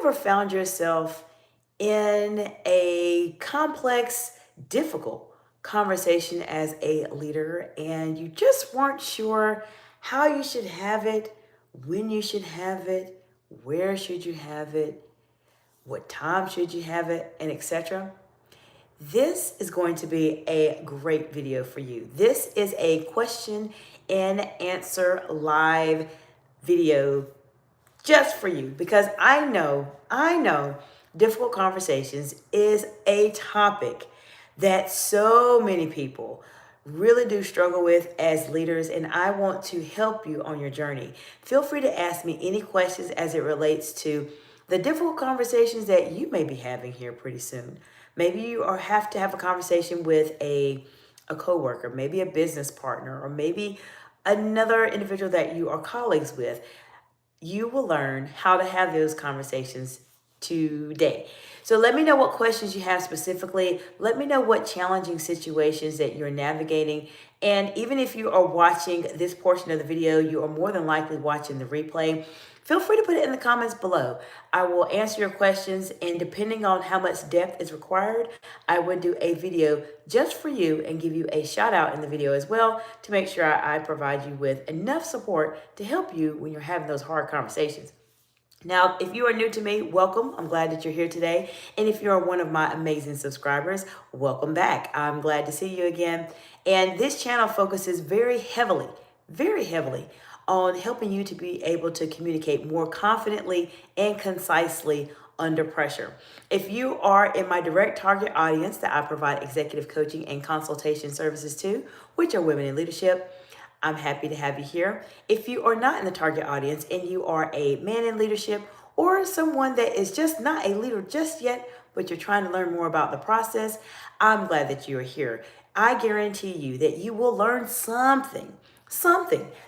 Ever found yourself in a complex, difficult conversation as a leader and you just weren't sure how you should have it, when you should have it, where should you have it, what time should you have it, and etc.? This is going to be a great video for you. This is a question and answer live video just for you because I know difficult conversations is a topic that so many people really do struggle with as leaders, and I want to help you on your journey. Feel free to ask me any questions as it relates to the difficult conversations that you may be having here pretty soon. Maybe you are have to have a conversation with a coworker, maybe a business partner, or maybe another individual that you are colleagues with. You will learn how to have those conversations today. So let me know what questions you have specifically. Let me know what challenging situations that you're navigating. And even if you are watching this portion of the video, you are more than likely watching the replay. Feel free to put it in the comments below. I will answer your questions, and depending on how much depth is required, I would do a video just for you and give you a shout out in the video as well to make sure I provide you with enough support to help you when you're having those hard conversations. Now, if you are new to me, welcome. I'm glad that you're here today. And if you're one of my amazing subscribers, welcome back. I'm glad to see you again. And this channel focuses very heavily on helping you to be able to communicate more confidently and concisely under pressure. If you are in my direct target audience that I provide executive coaching and consultation services to, which are women in leadership, I'm happy to have you here. If you are not in the target audience and you are a man in leadership or someone that is just not a leader just yet, but you're trying to learn more about the process, I'm glad that you are here. I guarantee you that you will learn something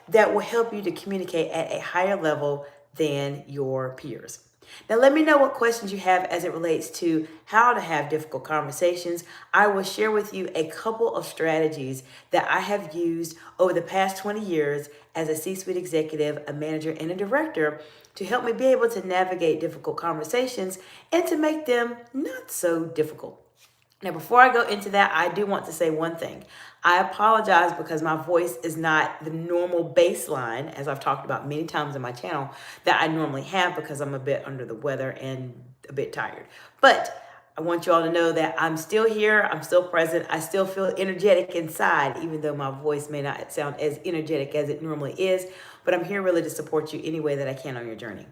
that will help you to communicate at a higher level than your peers. Now, let me know what questions you have as it relates to how to have difficult conversations. I will share with you a couple of strategies that I have used over the past 20 years as a C-suite executive, a manager, and a director to help me be able to navigate difficult conversations and to make them not so difficult. Now, before I go into that, I do want to say one thing. I apologize because my voice is not the normal baseline, as I've talked about many times on my channel, that I normally have because I'm a bit under the weather and a bit tired. But I want you all to know that I'm still here. I'm still present. I still feel energetic inside, even though my voice may not sound as energetic as it normally is. But I'm here really to support you any way that I can on your journey.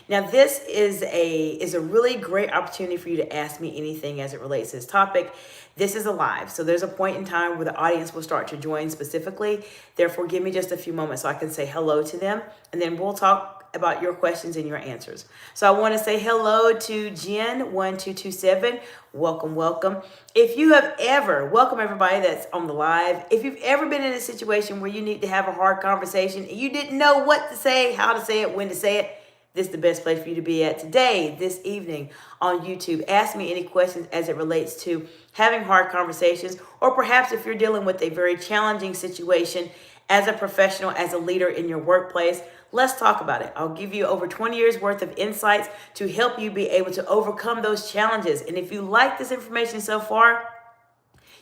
Now, this is a really great opportunity for you to ask me anything as it relates to this topic. This is a live, so there's a point in time where the audience will start to join specifically. Therefore, give me just a few moments so I can say hello to them, and then we'll talk about your questions and your answers. So I want to say hello to Jen1227. Welcome. If you have ever, welcome everybody that's on the live. If you've ever been in a situation where you need to have a hard conversation and you didn't know what to say, how to say it, when to say it, this is the best place for you to be at today, this evening on YouTube. Ask me any questions as it relates to having hard conversations, or perhaps if you're dealing with a very challenging situation as a professional, as a leader in your workplace. Let's talk about it. I'll give you over 20 years worth of insights to help you be able to overcome those challenges. And if you like this information so far,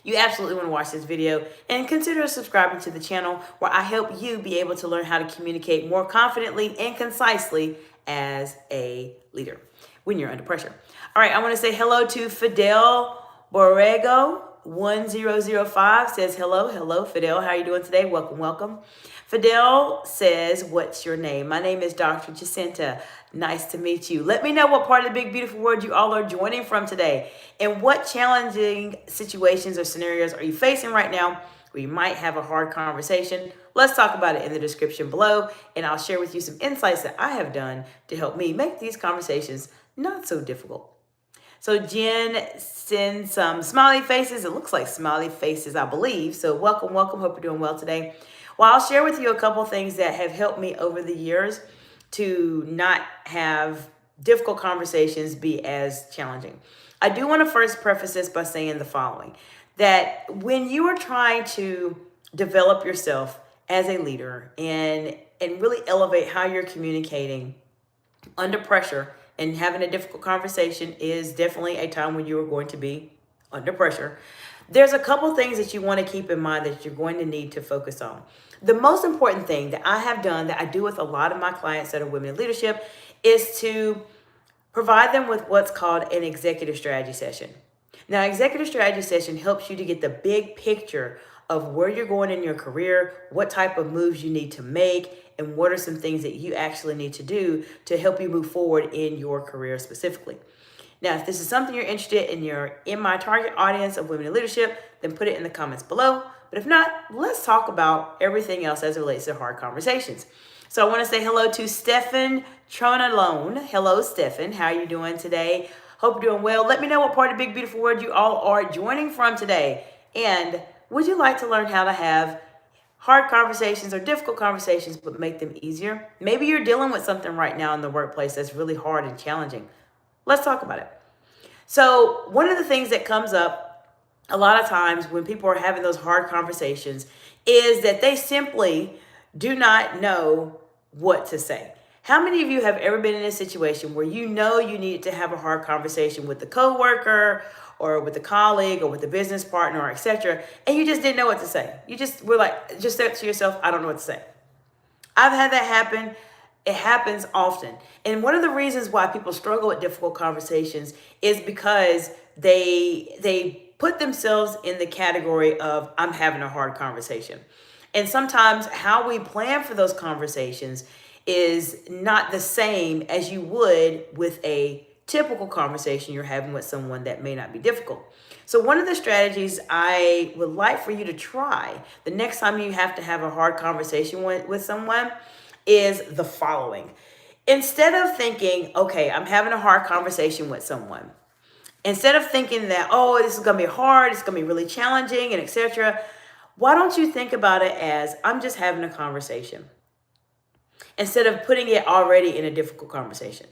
you absolutely want to watch this video and consider subscribing to the channel where I help you be able to learn how to communicate more confidently and concisely as a leader when you're under pressure. All right, I want to say hello to Fidel Borrego. 1005 says hello Fidel, how are you doing today? Welcome. Fidel says, what's your name? My name is Dr. Jacinta. Nice to meet you. Let me know what part of the big beautiful world you all are joining from today, and what challenging situations or scenarios are you facing right now where you might have a hard conversation. Let's talk about it in the description below, and I'll share with you some insights that I have done to help me make these conversations not so difficult. So Jen sends some smiley faces. It looks like smiley faces, I believe. So welcome. Hope you're doing well today. Well, I'll share with you a couple things that have helped me over the years to not have difficult conversations be as challenging. I do want to first preface this by saying the following, that when you are trying to develop yourself as a leader and really elevate how you're communicating under pressure, and having a difficult conversation is definitely a time when you are going to be under pressure, there's a couple things that you want to keep in mind that you're going to need to focus on. The most important thing that I have done, that I do with a lot of my clients that are women in leadership, is to provide them with what's called an executive strategy session. Now, executive strategy session helps you to get the big picture of where you're going in your career, what type of moves you need to make, and what are some things that you actually need to do to help you move forward in your career specifically. Now, if this is something you're interested in, you're in my target audience of women in leadership, then put it in the comments below. But if not, let's talk about everything else as it relates to hard conversations. So I want to say hello to Stefan Tronalone. Hello, Stefan. How are you doing today? Hope you're doing well. Let me know what part of Big Beautiful World you all are joining from today. And would you like to learn how to have hard conversations or difficult conversations, but make them easier? Maybe you're dealing with something right now in the workplace that's really hard and challenging. Let's talk about it. So one of the things that comes up a lot of times when people are having those hard conversations is that they simply do not know what to say. How many of you have ever been in a situation where you know you needed to have a hard conversation with the coworker or with a colleague or with a business partner, or etc., and you just didn't know what to say? You just were like, just said to yourself, I don't know what to say. I've had that happen. It happens often. And one of the reasons why people struggle with difficult conversations is because they put themselves in the category of, I'm having a hard conversation. And sometimes how we plan for those conversations is not the same as you would with a typical conversation you're having with someone that may not be difficult. So one of the strategies I would like for you to try the next time you have to have a hard conversation with someone is the following. Instead of thinking, okay, I'm having a hard conversation with someone, instead of thinking that, oh, this is going to be hard, it's going to be really challenging, and etc., why don't you think about it as, I'm just having a conversation, instead of putting it already in a difficult conversation?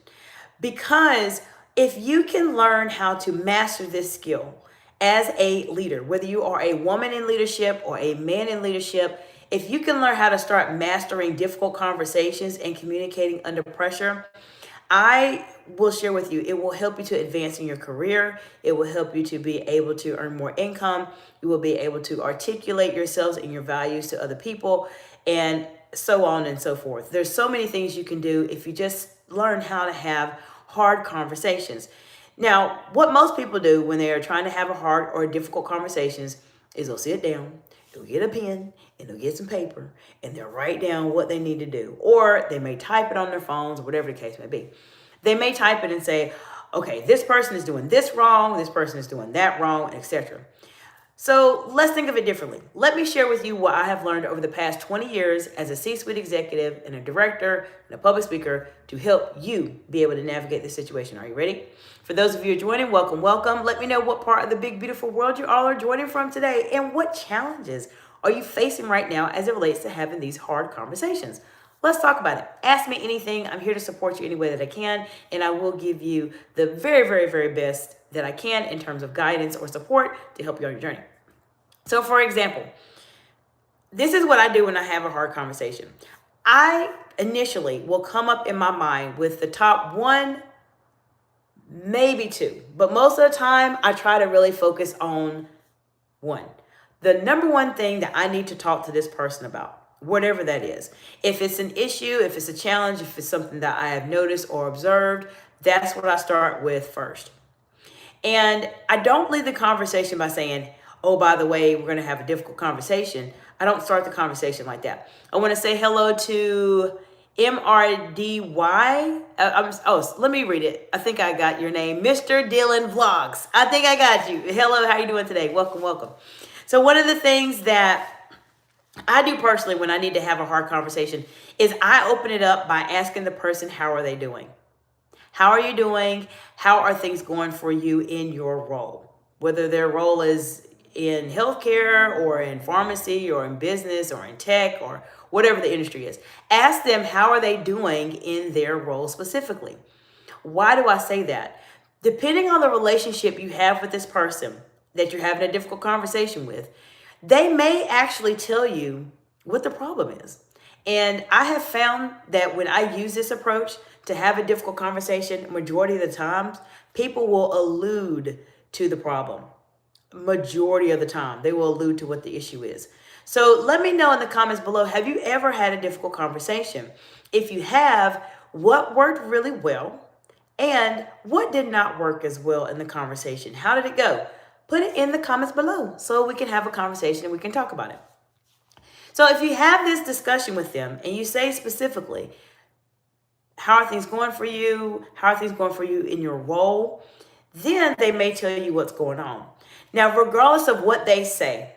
Because if you can learn how to master this skill as a leader, whether you are a woman in leadership or a man in leadership, if you can learn how to start mastering difficult conversations and communicating under pressure, I will share with you, it will help you to advance in your career. It will help you to be able to earn more income. You will be able to articulate yourselves and your values to other people, and so on and so forth. There's so many things you can do if you just learn how to have hard conversations. Now, what most people do when they are trying to have a hard or difficult conversations is they'll sit down, they'll get a pen, and they'll get some paper, and they'll write down what they need to do. Or they may type it on their phones, whatever the case may be. They may type it and say, okay, this person is doing this wrong, this person is doing that wrong, etc. So let's think of it differently. Let me share with you what I have learned over the past 20 years as a C-suite executive and a director and a public speaker to help you be able to navigate this situation. Are you ready? For those of you who are joining, welcome, welcome. Let me know what part of the big, beautiful world you all are joining from today, and what challenges are you facing right now as it relates to having these hard conversations. Let's talk about it. Ask me anything. I'm here to support you any way that I can, and I will give you the very, very, very best that I can in terms of guidance or support to help you on your journey. So for example, this is what I do when I have a hard conversation. I initially will come up in my mind with the top one, maybe two, but most of the time I try to really focus on one. The number one thing that I need to talk to this person about, whatever that is. If it's an issue, if it's a challenge, if it's something that I have noticed or observed, that's what I start with first. And I don't lead the conversation by saying, oh, by the way, we're going to have a difficult conversation. I don't start the conversation like that. I want to say hello to MRDY. Let me read it. I think I got your name. Mr. Dylan Vlogs. I think I got you. Hello, how you doing today? Welcome, welcome. So one of the things that I do personally when I need to have a hard conversation is I open it up by asking the person, how are they doing? How are you doing? How are things going for you in your role? Whether their role is in healthcare or in pharmacy or in business or in tech or whatever the industry is. Ask them, how are they doing in their role specifically? Why do I say that? Depending on the relationship you have with this person that you're having a difficult conversation with, they may actually tell you what the problem is. And I have found that when I use this approach to have a difficult conversation, majority of the times, people will allude to the problem. Majority of the time, they will allude to what the issue is. So let me know in the comments below, have you ever had a difficult conversation? If you have, what worked really well and what did not work as well in the conversation? How did it go? Put it in the comments below so we can have a conversation and we can talk about it. So if you have this discussion with them and you say specifically, how are things going for you? How are things going for you in your role? Then they may tell you what's going on. Now, regardless of what they say,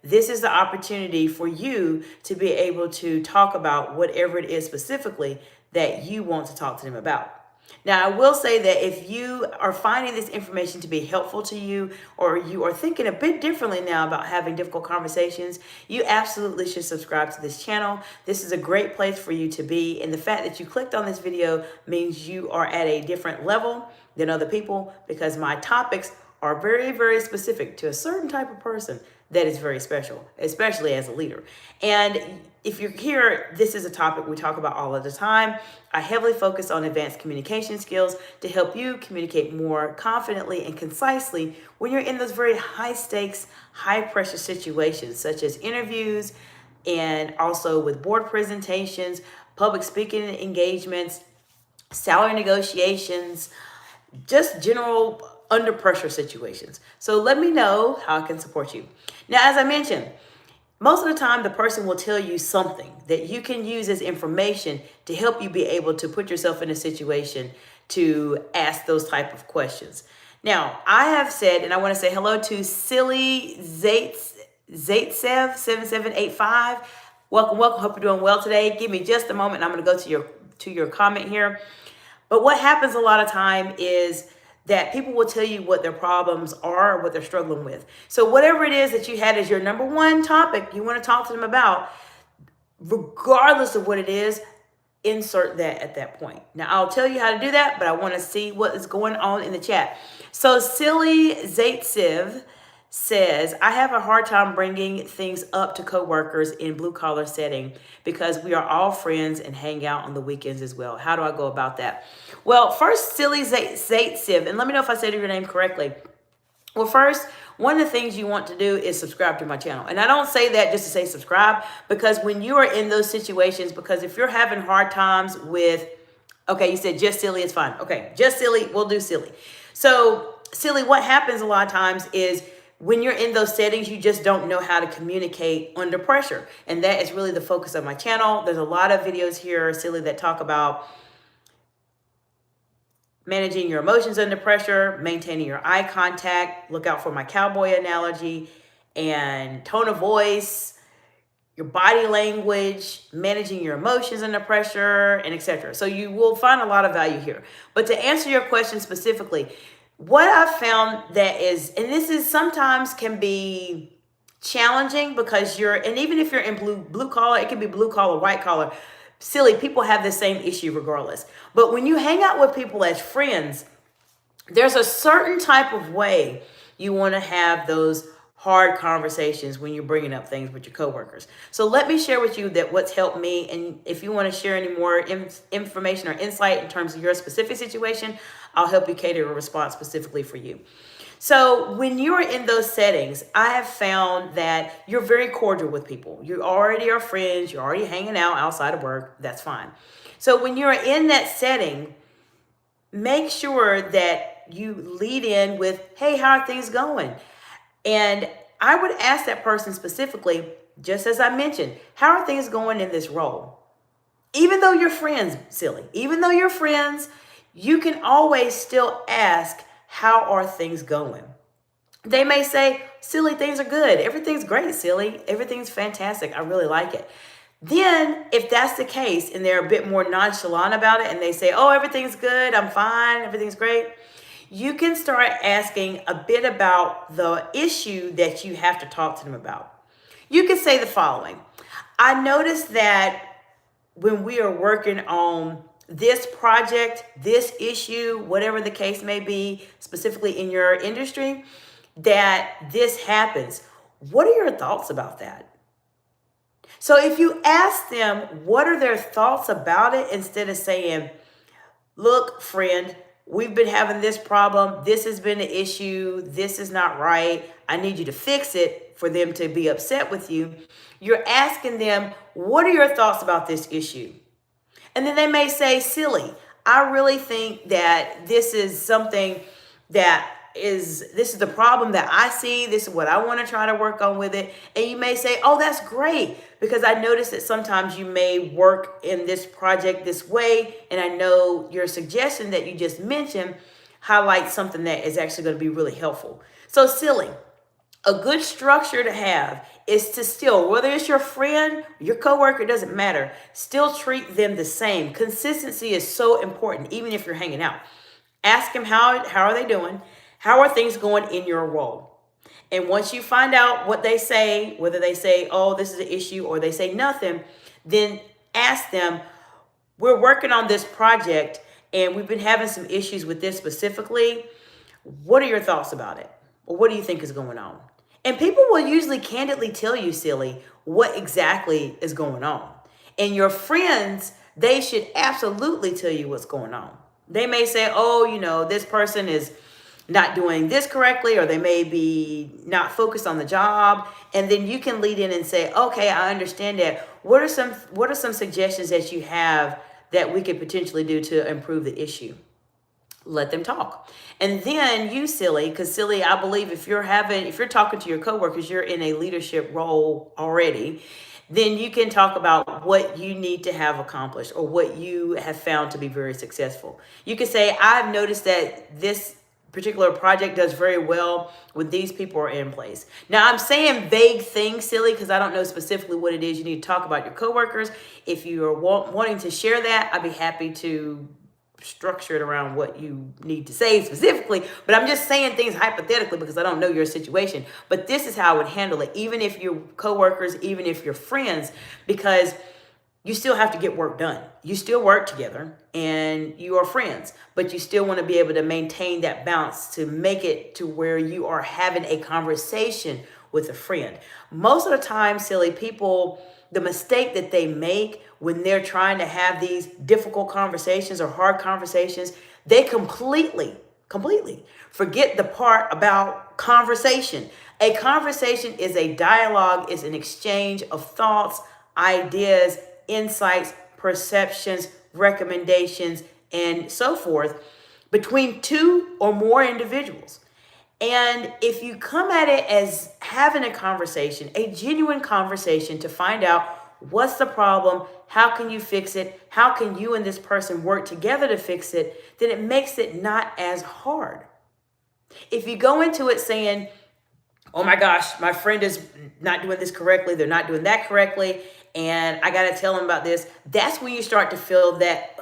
this is the opportunity for you to be able to talk about whatever it is specifically that you want to talk to them about. Now, I will say that if you are finding this information to be helpful to you, or you are thinking a bit differently now about having difficult conversations, you absolutely should subscribe to this channel. This is a great place for you to be. And the fact that you clicked on this video means you are at a different level than other people, because my topics are very, very specific to a certain type of person that is very special, especially as a leader. And if you're here, this is a topic we talk about all of the time. I heavily focus on advanced communication skills to help you communicate more confidently and concisely when you're in those very high stakes, high pressure situations, such as interviews, and also with board presentations, public speaking engagements, salary negotiations, just general under pressure situations. So let me know how I can support you. Now, as I mentioned, most of the time the person will tell you something that you can use as information to help you be able to put yourself in a situation to ask those type of questions. Now, I have said, and I want to say hello to Silly Zaitsev 7785. Welcome. Hope you're doing well today. Give me just a moment. I'm going to go to your comment here. But what happens a lot of time is that people will tell you what their problems are, what they're struggling with. So whatever it is that you had as your number one topic you want to talk to them about, regardless of what it is, insert that at that point. Now, I'll tell you how to do that, but I want to see what is going on in the chat. So Silly Zaitsev says, I have a hard time bringing things up to coworkers in blue collar setting because we are all friends and hang out on the weekends as well. How do I go about that? Well, first, Silly Zaitsev, and let me know if I said your name correctly. Well, first, one of the things you want to do is subscribe to my channel. And I don't say that just to say subscribe, because when you are in those situations, because if you're having hard times with, okay, you said just silly, it's fine. Okay, just silly, we'll do silly. So silly, what happens a lot of times is when you're in those settings, you just don't know how to communicate under pressure. And that is really the focus of my channel. There's a lot of videos here, Silly, that talk about managing your emotions under pressure, maintaining your eye contact, look out for my cowboy analogy, and tone of voice, your body language, managing your emotions under pressure, and etc. So you will find a lot of value here. But to answer your question specifically, what I've found that is, and this is sometimes can be challenging because and even if you're in blue collar, it can be blue collar, white collar. Silly, people have the same issue regardless. But when you hang out with people as friends, there's a certain type of way you want to have those hard conversations when you're bringing up things with your coworkers. So let me share with you that what's helped me. And if you want to share any more information or insight in terms of your specific situation, I'll help you cater a response specifically for you. So when you're in those settings, I have found that you're very cordial with people. You already are friends. You're already hanging out outside of work. That's fine. So when you're in that setting, make sure that you lead in with, hey, how are things going? And I would ask that person specifically, just as I mentioned, how are things going in this role? Even though you're friends, Silly, even though you're friends, you can always still ask, how are things going? They may say, Silly, things are good. Everything's great, Silly. Everything's fantastic. I really like it. Then if that's the case and they're a bit more nonchalant about it and they say, oh, everything's good, I'm fine, everything's great, you can start asking a bit about the issue that you have to talk to them about. You can say the following. I noticed that when we are working on this project, this issue, whatever the case may be, specifically in your industry, that this happens. What are your thoughts about that? So if you ask them what are their thoughts about it, instead of saying, look, friend, we've been having this problem. This has been an issue. This is not right. I need you to fix it, for them to be upset with you. You're asking them, what are your thoughts about this issue? And then they may say, silly, I really think that this is something that this is the problem that I see. This is what I want to try to work on with it. And you may say, oh, that's great, because I noticed that sometimes you may work in this project this way. And I know your suggestion that you just mentioned highlights something that is actually going to be really helpful. So silly, a good structure to have is to still, whether it's your friend, your coworker, it doesn't matter, still treat them the same. Consistency is so important, even if you're hanging out. Ask them how are they doing? How are things going in your role? And once you find out what they say, whether they say, oh, this is an issue, or they say nothing, then ask them, we're working on this project and we've been having some issues with this specifically. What are your thoughts about it? Or what do you think is going on? And people will usually candidly tell you, silly, what exactly is going on. And your friends, they should absolutely tell you what's going on. They may say, oh, this person is not doing this correctly, or they may be not focused on the job. And then you can lead in and say, okay, I understand that. What are some suggestions that you have that we could potentially do to improve the issue? Let them talk. And then you, silly, because silly, I believe if you're talking to your coworkers, you're in a leadership role already, then you can talk about what you need to have accomplished or what you have found to be very successful. You can say, I've noticed that this particular project does very well when these people are in place. Now, I'm saying vague things, silly, because I don't know specifically what it is you need to talk about your coworkers. If you are wanting to share that, I'd be happy to structure it around what you need to say specifically, but I'm just saying things hypothetically because I don't know your situation. But this is how I would handle it, even if you're coworkers, even if you're friends, because you still have to get work done. You still work together and you are friends, but you still want to be able to maintain that balance to make it to where you are having a conversation with a friend. Most of the time, silly people, the mistake that they make when they're trying to have these difficult conversations or hard conversations, they completely forget the part about conversation. A conversation is a dialogue, is an exchange of thoughts, ideas, insights, perceptions, recommendations, and so forth between two or more individuals. And if you come at it as having a conversation, a genuine conversation to find out what's the problem, how can you fix it, how can you and this person work together to fix it, then it makes it not as hard. If you go into it saying, oh my gosh, my friend is not doing this correctly, they're not doing that correctly, and I got to tell them about this, that's when you start to feel that,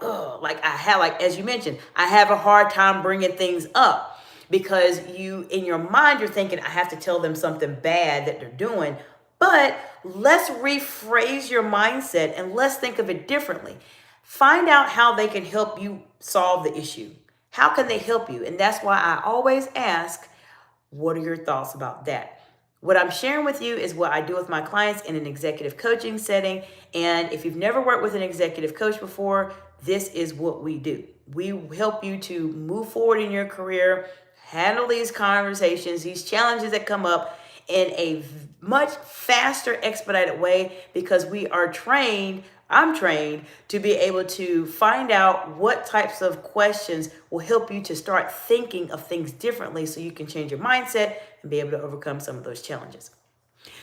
as you mentioned, I have a hard time bringing things up. Because in your mind, you're thinking, I have to tell them something bad that they're doing. But let's rephrase your mindset and let's think of it differently. Find out how they can help you solve the issue. How can they help you? And that's why I always ask, what are your thoughts about that? What I'm sharing with you is what I do with my clients in an executive coaching setting. And if you've never worked with an executive coach before, this is what we do. We help you to move forward in your career, handle these conversations, these challenges that come up in a much faster, expedited way, because I'm trained to be able to find out what types of questions will help you to start thinking of things differently so you can change your mindset and be able to overcome some of those challenges.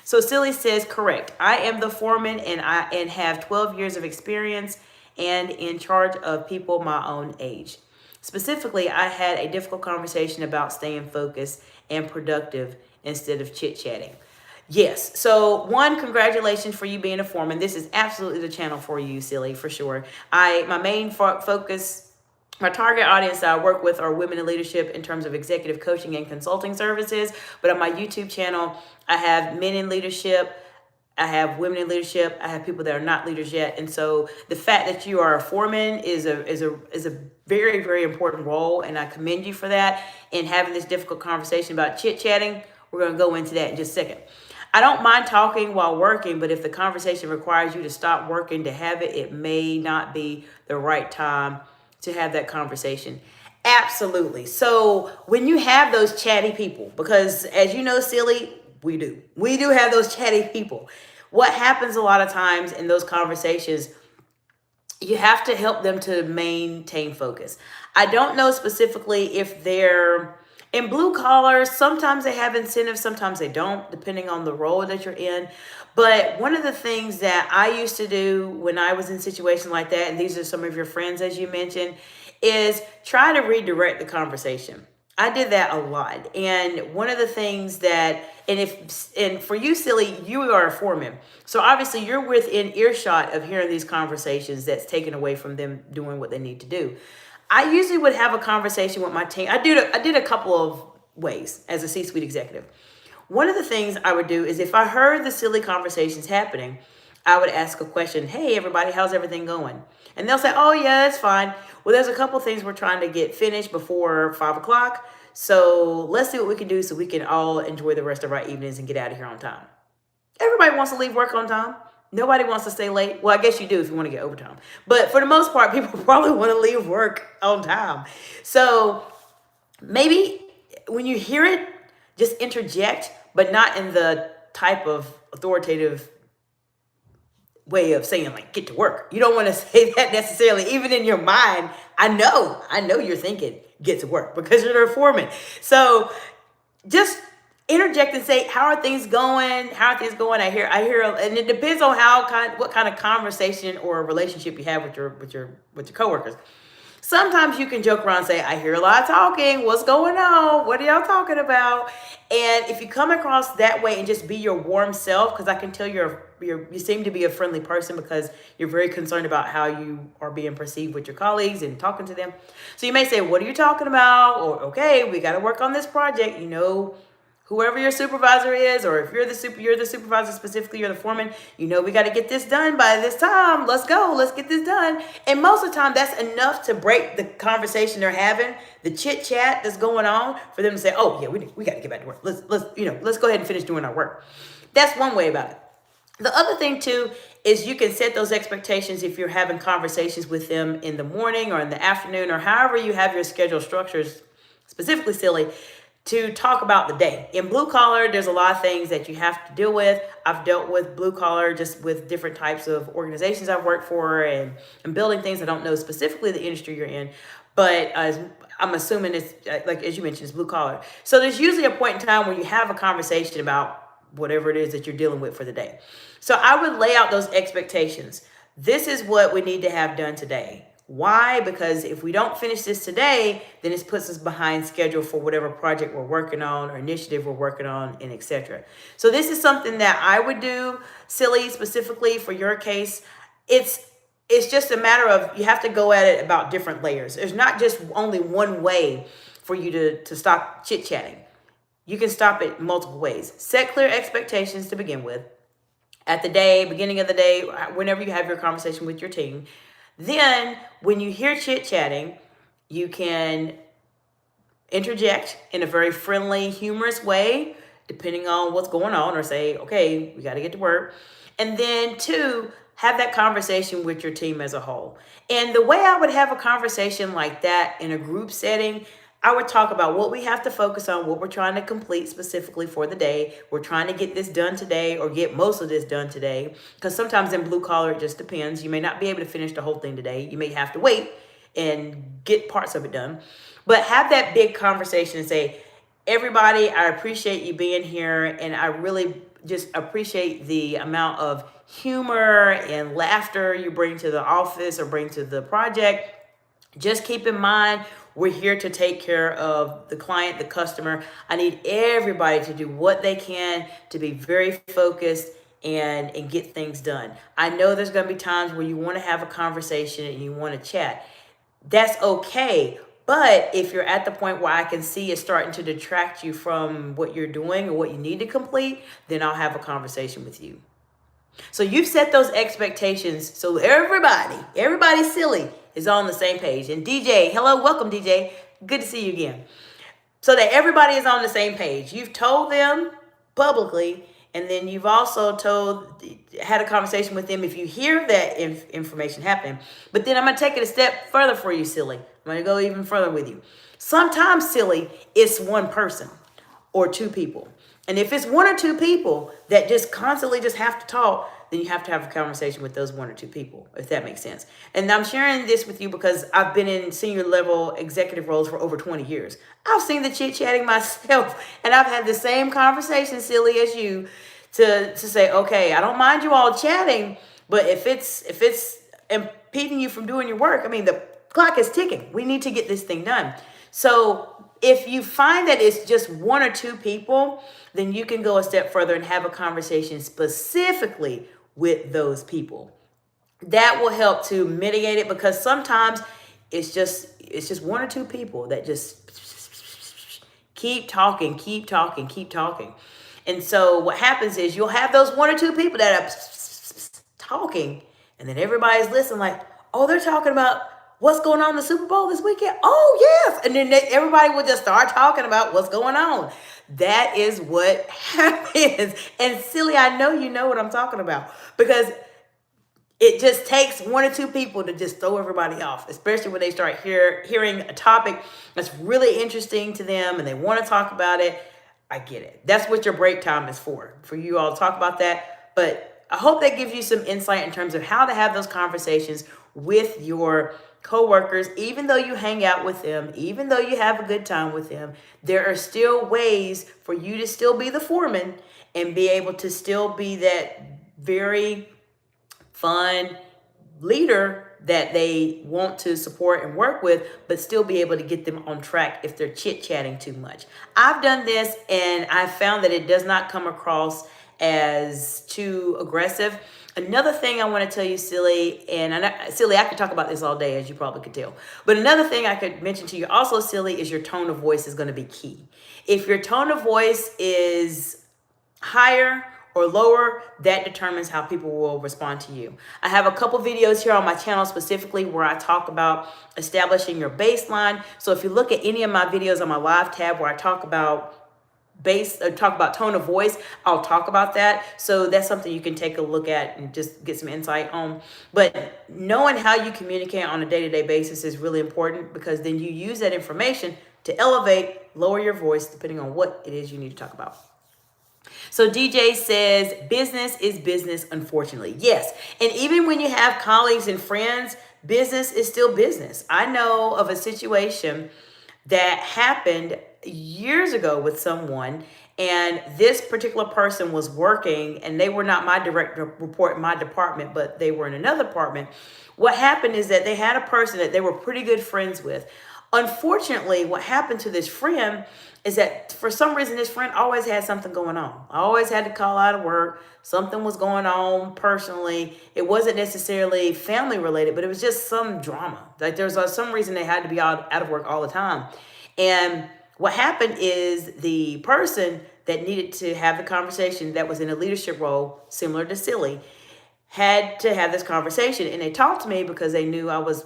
So Silly says, correct. I am the foreman and have 12 years of experience and in charge of people my own age. Specifically, I had a difficult conversation about staying focused and productive instead of chit-chatting. Yes. So one, congratulations for you being a foreman. This is absolutely the channel for you, Silly, for sure. My main focus, my target audience that I work with are women in leadership in terms of executive coaching and consulting services. But on my YouTube channel, I have men in leadership, I have women in leadership, I have people that are not leaders yet. And so the fact that you are a foreman is a very, very important role. And I commend you for that. And having this difficult conversation about chit-chatting, we're going to go into that in just a second. I don't mind talking while working, but if the conversation requires you to stop working to have it, it may not be the right time to have that conversation. Absolutely. So when you have those chatty people, because as you know, silly, we do have those chatty people. What happens a lot of times in those conversations, you have to help them to maintain focus. I don't know specifically if they're in blue collar. Sometimes they have incentives, sometimes they don't, depending on the role that you're in. But one of the things that I used to do when I was in situations like that, and these are some of your friends, as you mentioned, is try to redirect the conversation. I did that a lot. And one of the things that, and for you, silly, you are a foreman. So obviously you're within earshot of hearing these conversations that's taken away from them doing what they need to do. I usually would have a conversation with my team. I did a couple of ways as a C-suite executive. One of the things I would do is if I heard the silly conversations happening, I would ask a question. Hey, everybody, how's everything going? And they'll say, oh, yeah, it's fine. Well, there's a couple things we're trying to get finished before 5 o'clock. So let's see what we can do so we can all enjoy the rest of our evenings and get out of here on time. Everybody wants to leave work on time. Nobody wants to stay late. Well, I guess you do if you want to get overtime. But for the most part, people probably want to leave work on time. So maybe when you hear it, just interject, but not in the type of authoritative way of saying like get to work. You don't want to say that necessarily. Even in your mind, I know you're thinking get to work because you're the foreman. So just interject and say, how are things going? How are things going? I hear, and it depends on what kind of conversation or relationship you have with your coworkers. Sometimes you can joke around and say, I hear a lot of talking. What's going on? What are y'all talking about? And if you come across that way and just be your warm self, because I can tell you seem to be a friendly person because you're very concerned about how you are being perceived with your colleagues and talking to them. So you may say, what are you talking about? Or, okay, we got to work on this project. Whoever your supervisor is, or if you're the supervisor, specifically you're the foreman, we got to get this done by this time. Let's go. Let's get this done. And most of the time that's enough to break the conversation they're having, the chit chat that's going on for them to say, oh yeah, we got to get back to work. Let's go ahead and finish doing our work. That's one way about it. The other thing too is you can set those expectations if you're having conversations with them in the morning or in the afternoon or however you have your schedule structures, specifically silly, to talk about the day. In blue collar, there's a lot of things that you have to deal with. I've dealt with blue collar just with different types of organizations I've worked for and building things. I don't know specifically the industry you're in, but I'm assuming it's like, as you mentioned, it's blue collar. So there's usually a point in time where you have a conversation about whatever it is that you're dealing with for the day. So I would lay out those expectations. This is what we need to have done today. Why? Because if we don't finish this today, then it puts us behind schedule for whatever project we're working on or initiative we're working on, and etc. So this is something that I would do, silly, specifically for your case. It's just a matter of you have to go at it about different layers. There's not just only one way for you to stop chit-chatting. You can stop it multiple ways. Set clear expectations to begin with. At the beginning of the day, whenever you have your conversation with your team. Then when you hear chit-chatting, you can interject in a very friendly, humorous way, depending on what's going on, or say, okay, we got to get to work. And then 2, have that conversation with your team as a whole. And the way I would have a conversation like that in a group setting, I would talk about what we have to focus on, what we're trying to complete specifically for the day. We're trying to get this done today or get most of this done today. Because sometimes in blue collar, it just depends. You may not be able to finish the whole thing today. You may have to wait and get parts of it done. But have that big conversation and say, everybody, I appreciate you being here. And I really just appreciate the amount of humor and laughter you bring to the office or bring to the project. Just keep in mind, we're here to take care of the client, the customer. I need everybody to do what they can to be very focused and get things done. I know there's going to be times where you want to have a conversation and you want to chat. That's okay. But if you're at the point where I can see it starting to detract you from what you're doing or what you need to complete, then I'll have a conversation with you. So you've set those expectations. So everybody silly is on the same page. And DJ, hello, welcome DJ. Good to see you again. So that everybody is on the same page. You've told them publicly And then you've also had a conversation with them if you hear that information happening. But then I'm going to take it a step further for you, silly. I'm going to go even further with you. Sometimes, silly, it's one person or two people. And if it's one or two people that just constantly just have to talk, then you have to have a conversation with those one or two people, if that makes sense. And I'm sharing this with you because I've been in senior level executive roles for over 20 years. I've seen the chit-chatting myself, and I've had the same conversation, silly, as you, to say, okay, I don't mind you all chatting, but if it's impeding you from doing your work, I mean, the clock is ticking. We need to get this thing done. So if you find that it's just one or two people, then you can go a step further and have a conversation specifically with those people. That will help to mitigate it, because sometimes it's just one or two people that just keep talking. And so what happens is you'll have those one or two people that are talking, and then everybody's listening like, oh, they're talking about what's going on in the Super Bowl this weekend. Oh, yes. And then everybody will just start talking about what's going on. That is what happens. And silly, I know you know what I'm talking about, because it just takes one or two people to just throw everybody off, especially when they start hearing a topic that's really interesting to them and they want to talk about it. I get it. That's what your break time is for you all to talk about that. But I hope that gives you some insight in terms of how to have those conversations with your coworkers. Even though you hang out with them, even though you have a good time with them, there are still ways for you to still be the foreman and be able to still be that very fun leader that they want to support and work with, but still be able to get them on track if they're chit-chatting too much. I've done this, and I found that it does not come across as too aggressive. Another thing I want to tell you, silly, silly, I could talk about this all day, as you probably could tell. But another thing I could mention to you also, silly, is your tone of voice is going to be key. If your tone of voice is higher or lower, that determines how people will respond to you. I have a couple videos here on my channel specifically where I talk about establishing your baseline. So if you look at any of my videos on my live tab where I talk about tone of voice, I'll talk about that. So that's something you can take a look at and just get some insight on. But knowing how you communicate on a day-to-day basis is really important, because then you use that information to elevate, lower your voice, depending on what it is you need to talk about. So DJ says, business is business, unfortunately. Yes. And even when you have colleagues and friends, business is still business. I know of a situation that happened years ago with someone, and this particular person was working, and they were not my direct report in my department, but they were in another department. What happened is that they had a person that they were pretty good friends with. Unfortunately, what happened to this friend is that for some reason, this friend always had something going on. I always had to call out of work. Something was going on personally. It wasn't necessarily family related, but it was just some drama. Like there was some reason they had to be out of work all the time. And what happened is the person that needed to have the conversation, that was in a leadership role, similar to Silly, had to have this conversation. And they talked to me because they knew I was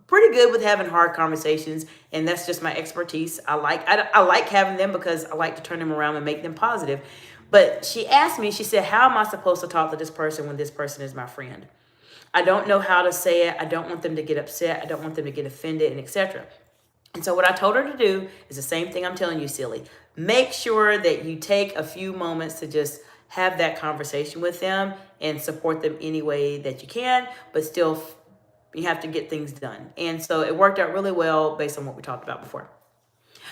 pretty good with having hard conversations, and that's just my expertise. I like having them because I like to turn them around and make them positive. But she asked me, she said, how am I supposed to talk to this person when this person is my friend? I don't know how to say it. I don't want them to get upset. I don't want them to get offended, and etc. And so what I told her to do is the same thing I'm telling you, Silly. Make sure that you take a few moments to just have that conversation with them and support them any way that you can, but still you have to get things done. And so it worked out really well based on what we talked about before.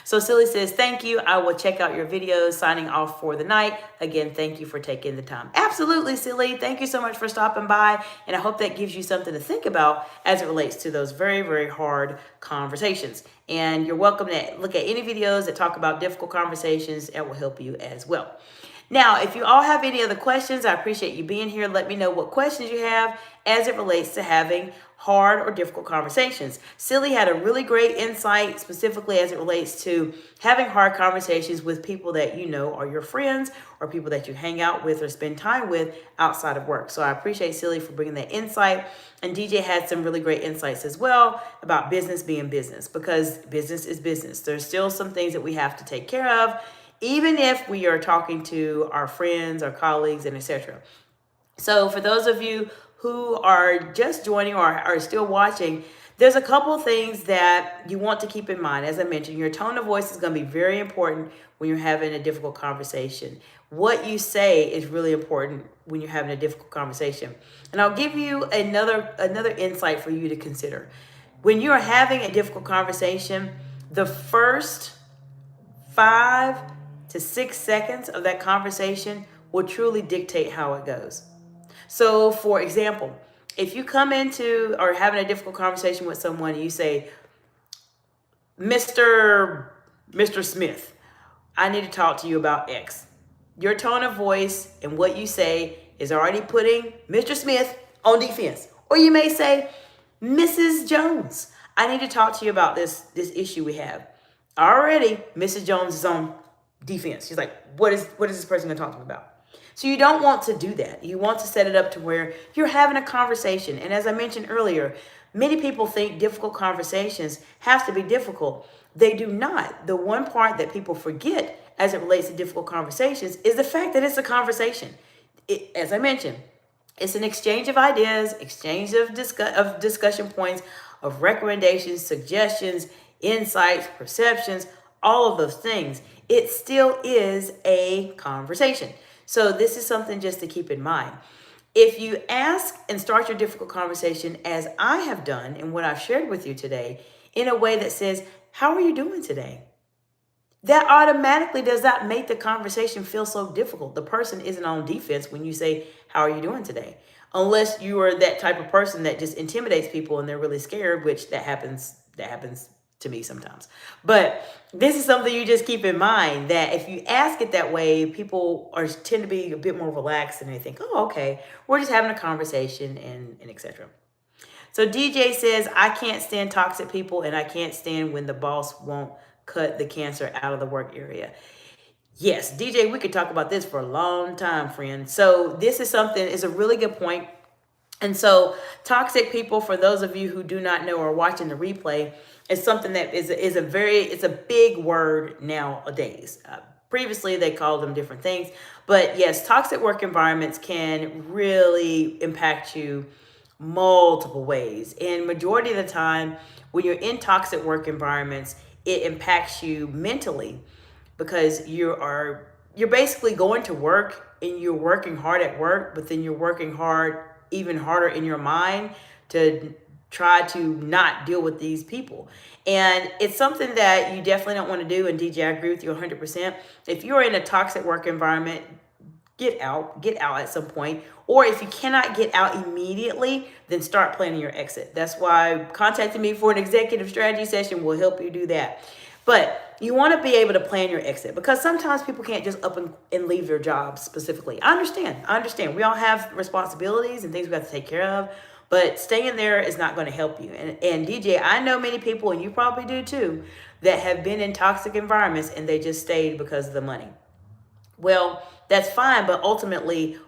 So Silly says, thank you. I will check out your videos. Signing off for the night. Again, thank you for taking the time. Absolutely, Silly. Thank you so much for stopping by. And I hope that gives you something to think about as it relates to those very, very hard conversations. And you're welcome to look at any videos that talk about difficult conversations. It will help you as well. Now, if you all have any other questions, I appreciate you being here. Let me know what questions you have as it relates to having hard or difficult conversations. Silly had a really great insight specifically as it relates to having hard conversations with people that you know are your friends or people that you hang out with or spend time with outside of work. So I appreciate Silly for bringing that insight. And DJ had some really great insights as well about business being business, because business is business. There's still some things that we have to take care of even if we are talking to our friends, our colleagues, and etc. So for those of you who are just joining or are still watching, there's a couple of things that you want to keep in mind. As I mentioned, your tone of voice is going to be very important when you're having a difficult conversation. What you say is really important when you're having a difficult conversation. And I'll give you another insight for you to consider. When you're having a difficult conversation, the first 5 to 6 seconds of that conversation will truly dictate how it goes. So, for example, if you come into or having a difficult conversation with someone and you say, Mr. Smith, I need to talk to you about X. Your tone of voice and what you say is already putting Mr. Smith on defense. Or you may say, Mrs. Jones, I need to talk to you about this issue we have. Already, Mrs. Jones is on defense. She's like, what is this person gonna talk to me about? So you don't want to do that. You want to set it up to where you're having a conversation. And as I mentioned earlier, many people think difficult conversations have to be difficult. They do not. The one part that people forget as it relates to difficult conversations is the fact that it's a conversation. As I mentioned, it's an exchange of ideas, exchange of discussion points, of recommendations, suggestions, insights, perceptions, all of those things. It still is a conversation. So this is something just to keep in mind. If you ask and start your difficult conversation as I have done and what I've shared with you today in a way that says, how are you doing today? That automatically does not make the conversation feel so difficult. The person isn't on defense when you say, how are you doing today? Unless you are that type of person that just intimidates people and they're really scared, which that happens to me sometimes. But this is something you just keep in mind, that if you ask it that way, people tend to be a bit more relaxed and they think, oh, okay, we're just having a conversation and etc. So DJ says, I can't stand toxic people and I can't stand when the boss won't cut the cancer out of the work area. Yes, DJ, we could talk about this for a long time, friend. So this is a really good point. And so toxic people, for those of you who do not know or watching the replay, is something that is a big word nowadays. Previously, they called them different things. But yes, toxic work environments can really impact you multiple ways. And majority of the time, when you're in toxic work environments, it impacts you mentally because you're basically going to work and you're working hard at work, but then you're working even harder in your mind to try to not deal with these people. And it's something that you definitely don't want to do. And DJ, I agree with you 100%. If you're in a toxic work environment, get out at some point. Or if you cannot get out immediately, then start planning your exit. That's why contacting me for an executive strategy session will help you do that. But you want to be able to plan your exit, because sometimes people can't just up and leave their jobs specifically. I understand. We all have responsibilities and things we have to take care of, but staying there is not going to help you. And DJ, I know many people, and you probably do too, that have been in toxic environments and they just stayed because of the money. Well, that's fine, but ultimately,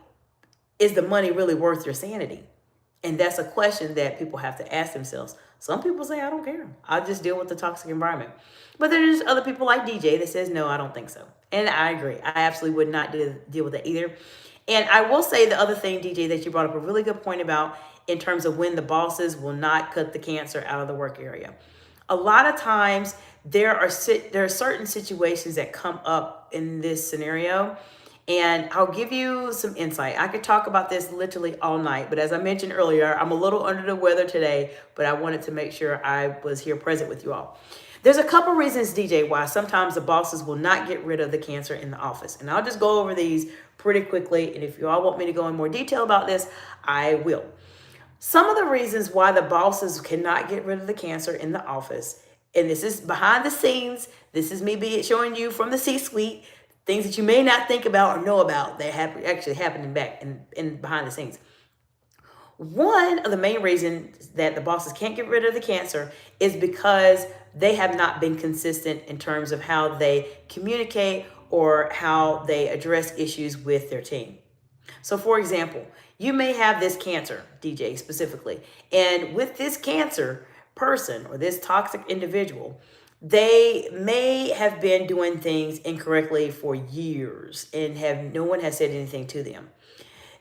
is the money really worth your sanity? And that's a question that people have to ask themselves. Some people say, I don't care. I'll just deal with the toxic environment. But there's other people like DJ that says, no, I don't think so. And I agree. I absolutely would not deal with that either. And I will say the other thing, DJ, that you brought up a really good point about in terms of when the bosses will not cut the cancer out of the work area. A lot of times there are certain situations that come up in this scenario. And I'll give you some insight. I could talk about this literally all night, but as I mentioned earlier, I'm a little under the weather today, but I wanted to make sure I was here present with you all. There's a couple reasons, DJ, why sometimes the bosses will not get rid of the cancer in the office. And I'll just go over these pretty quickly. And if you all want me to go in more detail about this, I will. Some of the reasons why the bosses cannot get rid of the cancer in the office, and this is behind the scenes, this is me showing you from the C-suite, things that you may not think about or know about that actually happening back in behind the scenes. One of the main reasons that the bosses can't get rid of the cancer is because they have not been consistent in terms of how they communicate or how they address issues with their team. So for example, you may have this cancer, DJ specifically, and with this cancer person or this toxic individual, They may have been doing things incorrectly for years and have no one has said anything to them.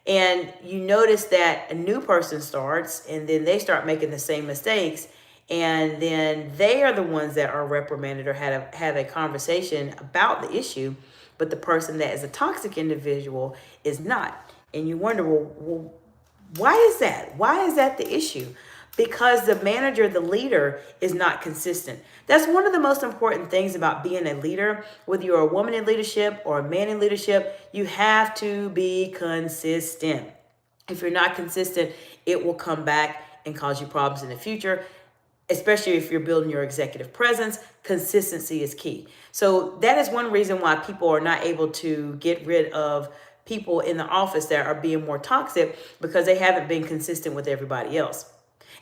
And you notice that a new person starts and then they start making the same mistakes. And then they are the ones that are reprimanded or have a conversation about the issue. But the person that is a toxic individual is not. And you wonder, well, why is that? Why is that the issue? Because the manager, the leader, is not consistent. That's one of the most important things about being a leader. Whether you're a woman in leadership or a man in leadership, you have to be consistent. If you're not consistent, it will come back and cause you problems in the future, especially if you're building your executive presence. Consistency is key. So that is one reason why people are not able to get rid of people in the office that are being more toxic, because they haven't been consistent with everybody else.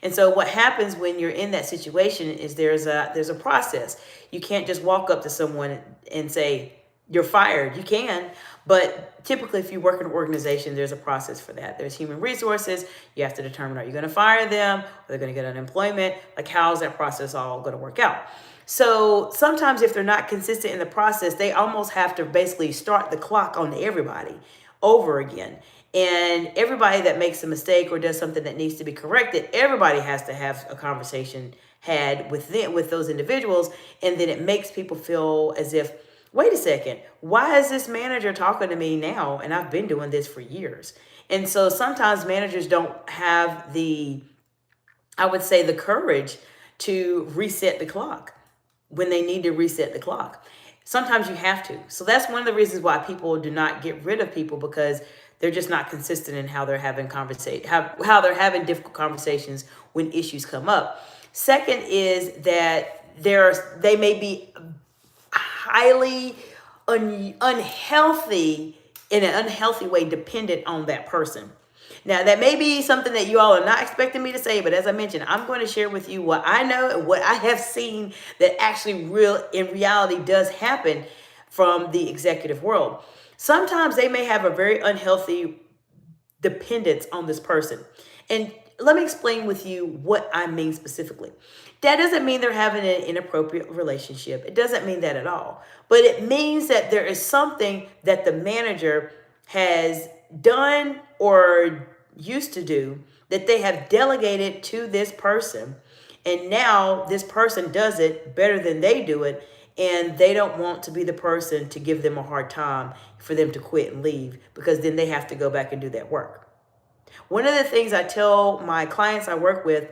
And so what happens when you're in that situation is there's a process. You can't just walk up to someone and say, you're fired. You can, but typically if you work in an organization, there's a process for that. There's human resources. You have to determine, are you going to fire them? Are they going to get unemployment? Like, how's that process all going to work out? So sometimes if they're not consistent in the process, they almost have to basically start the clock on everybody over again. And everybody that makes a mistake or does something that needs to be corrected, everybody has to have a conversation had with them, with those individuals. And then it makes people feel as if, wait a second, why is this manager talking to me now? And I've been doing this for years. And so sometimes managers don't have the, I would say, the courage to reset the clock when they need to reset the clock. Sometimes you have to. So that's one of the reasons why people do not get rid of people, because they're just not consistent in how they're having how they're having difficult conversations when issues come up. Second is that they may be highly unhealthy, in an unhealthy way, dependent on that person. Now, that may be something that you all are not expecting me to say, but as I mentioned, I'm going to share with you what I know and what I have seen that actually in reality does happen from the executive world. Sometimes they may have a very unhealthy dependence on this person. And let me explain with you what I mean specifically. That doesn't mean they're having an inappropriate relationship. It doesn't mean that at all. But it means that there is something that the manager has done or used to do that they have delegated to this person. And now this person does it better than they do it. And they don't want to be the person to give them a hard time for them to quit and leave, because then they have to go back and do that work. One of the things I tell my clients I work with,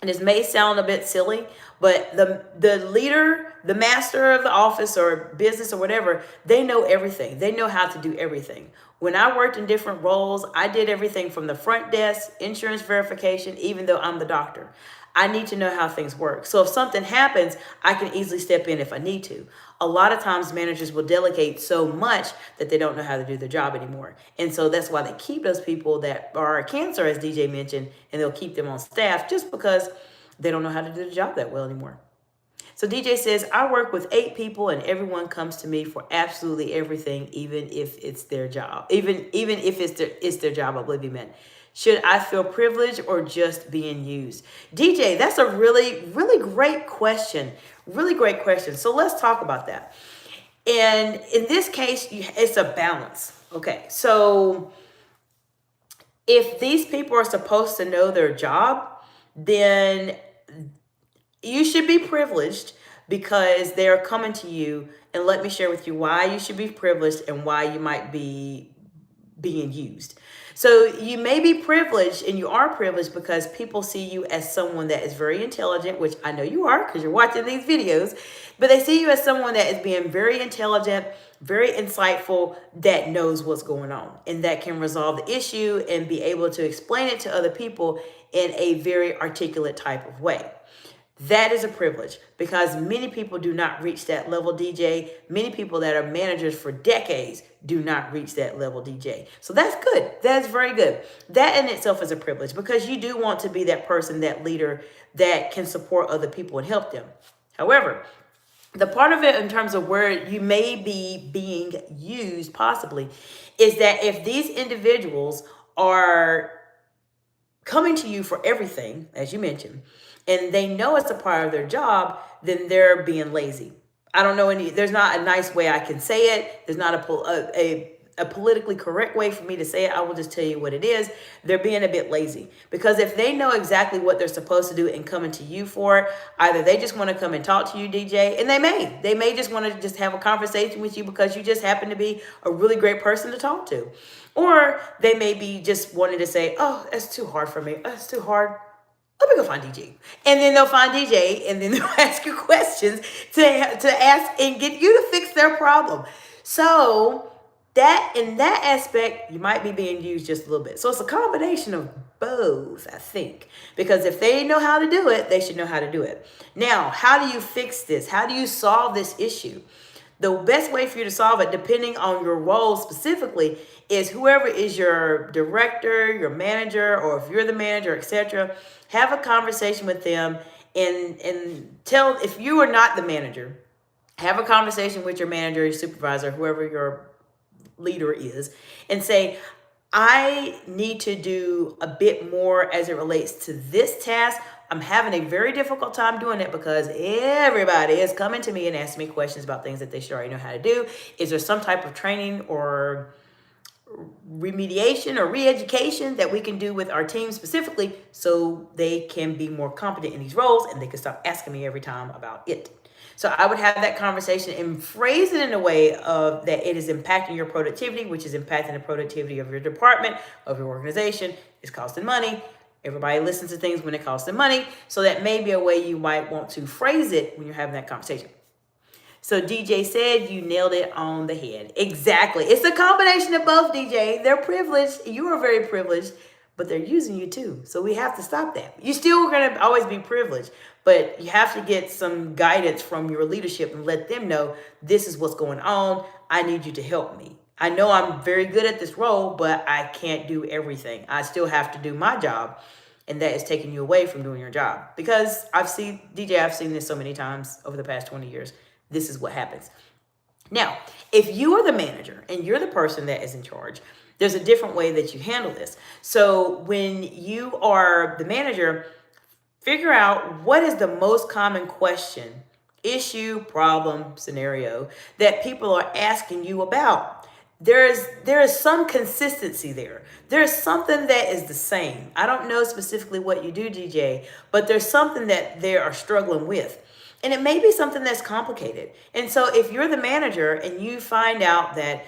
and this may sound a bit silly, but the leader, the master of the office or business or whatever, they know everything. They know how to do everything. When I worked in different roles, I did everything from the front desk, insurance verification, even though I'm the doctor. I need to know how things work. So if something happens, I can easily step in if I need to. A lot of times managers will delegate so much that they don't know how to do their job anymore. And so that's why they keep those people that are a cancer, as DJ mentioned, and they'll keep them on staff just because they don't know how to do the job that well anymore. So DJ says, I work with 8 people and everyone comes to me for absolutely everything, even if it's their job. Even if it's their job, I believe he meant. Should I feel privileged or just being used? DJ, that's a really, really great question. Really great question. So let's talk about that. And in this case, it's a balance. Okay, so if these people are supposed to know their job, then you should be privileged because they're coming to you. And let me share with you why you should be privileged and why you might be being used. So you may be privileged, and you are privileged because people see you as someone that is very intelligent, which I know you are because you're watching these videos, but they see you as someone that is being very intelligent, very insightful, that knows what's going on and that can resolve the issue and be able to explain it to other people in a very articulate type of way. That is a privilege because many people do not reach that level, DJ. Many people that are managers for decades do not reach that level, DJ. So that's good. That's very good. That in itself is a privilege because you do want to be that person, that leader that can support other people and help them. However, the part of it in terms of where you may be being used possibly is that if these individuals are coming to you for everything, as you mentioned, and they know it's a part of their job, then they're being lazy. I don't know there's not a nice way I can say it. There's not a politically correct way for me to say it. I will just tell you what it is. They're being a bit lazy, because if they know exactly what they're supposed to do and coming to you for it, either they just want to come and talk to you, DJ, and they may just want to just have a conversation with you because you just happen to be a really great person to talk to. Or they may be just wanting to say, oh, that's too hard for me. That's too hard. Let me go find DJ. And then they'll find DJ, and then they'll ask you questions to ask and get you to fix their problem. So that in that aspect, you might be being used just a little bit. So it's a combination of both, I think. Because if they know how to do it, they should know how to do it. Now, how do you fix this? How do you solve this issue? The best way for you to solve it, depending on your role specifically, is whoever is your director, your manager, or if you're the manager, etc., have a conversation with them and tell, if you are not the manager, have a conversation with your manager, your supervisor, whoever your leader is, and say, I need to do a bit more as it relates to this task. I'm having a very difficult time doing it because everybody is coming to me and asking me questions about things that they should already know how to do. Is there some type of training or remediation or re-education that we can do with our team specifically so they can be more competent in these roles and they can stop asking me every time about it? So I would have that conversation and phrase it in a way of that it is impacting your productivity, which is impacting the productivity of your department, of your organization. It's costing money. Everybody listens to things when it costs them money. So that may be a way you might want to phrase it when you're having that conversation. So DJ said you nailed it on the head. Exactly. It's a combination of both, DJ. They're privileged. You are very privileged, but they're using you too. So we have to stop that. You're still going to always be privileged, but you have to get some guidance from your leadership and let them know this is what's going on. I need you to help me. I know I'm very good at this role, but I can't do everything. I still have to do my job. And that is taking you away from doing your job. Because I've seen this so many times over the past 20 years. This is what happens. Now, if you are the manager and you're the person that is in charge, there's a different way that you handle this. So when you are the manager, figure out what is the most common question, issue, problem, scenario that people are asking you about. There is some consistency there. There's something that is the same. I don't know specifically what you do, DJ, but there's something that they are struggling with. And it may be something that's complicated. And so if you're the manager and you find out that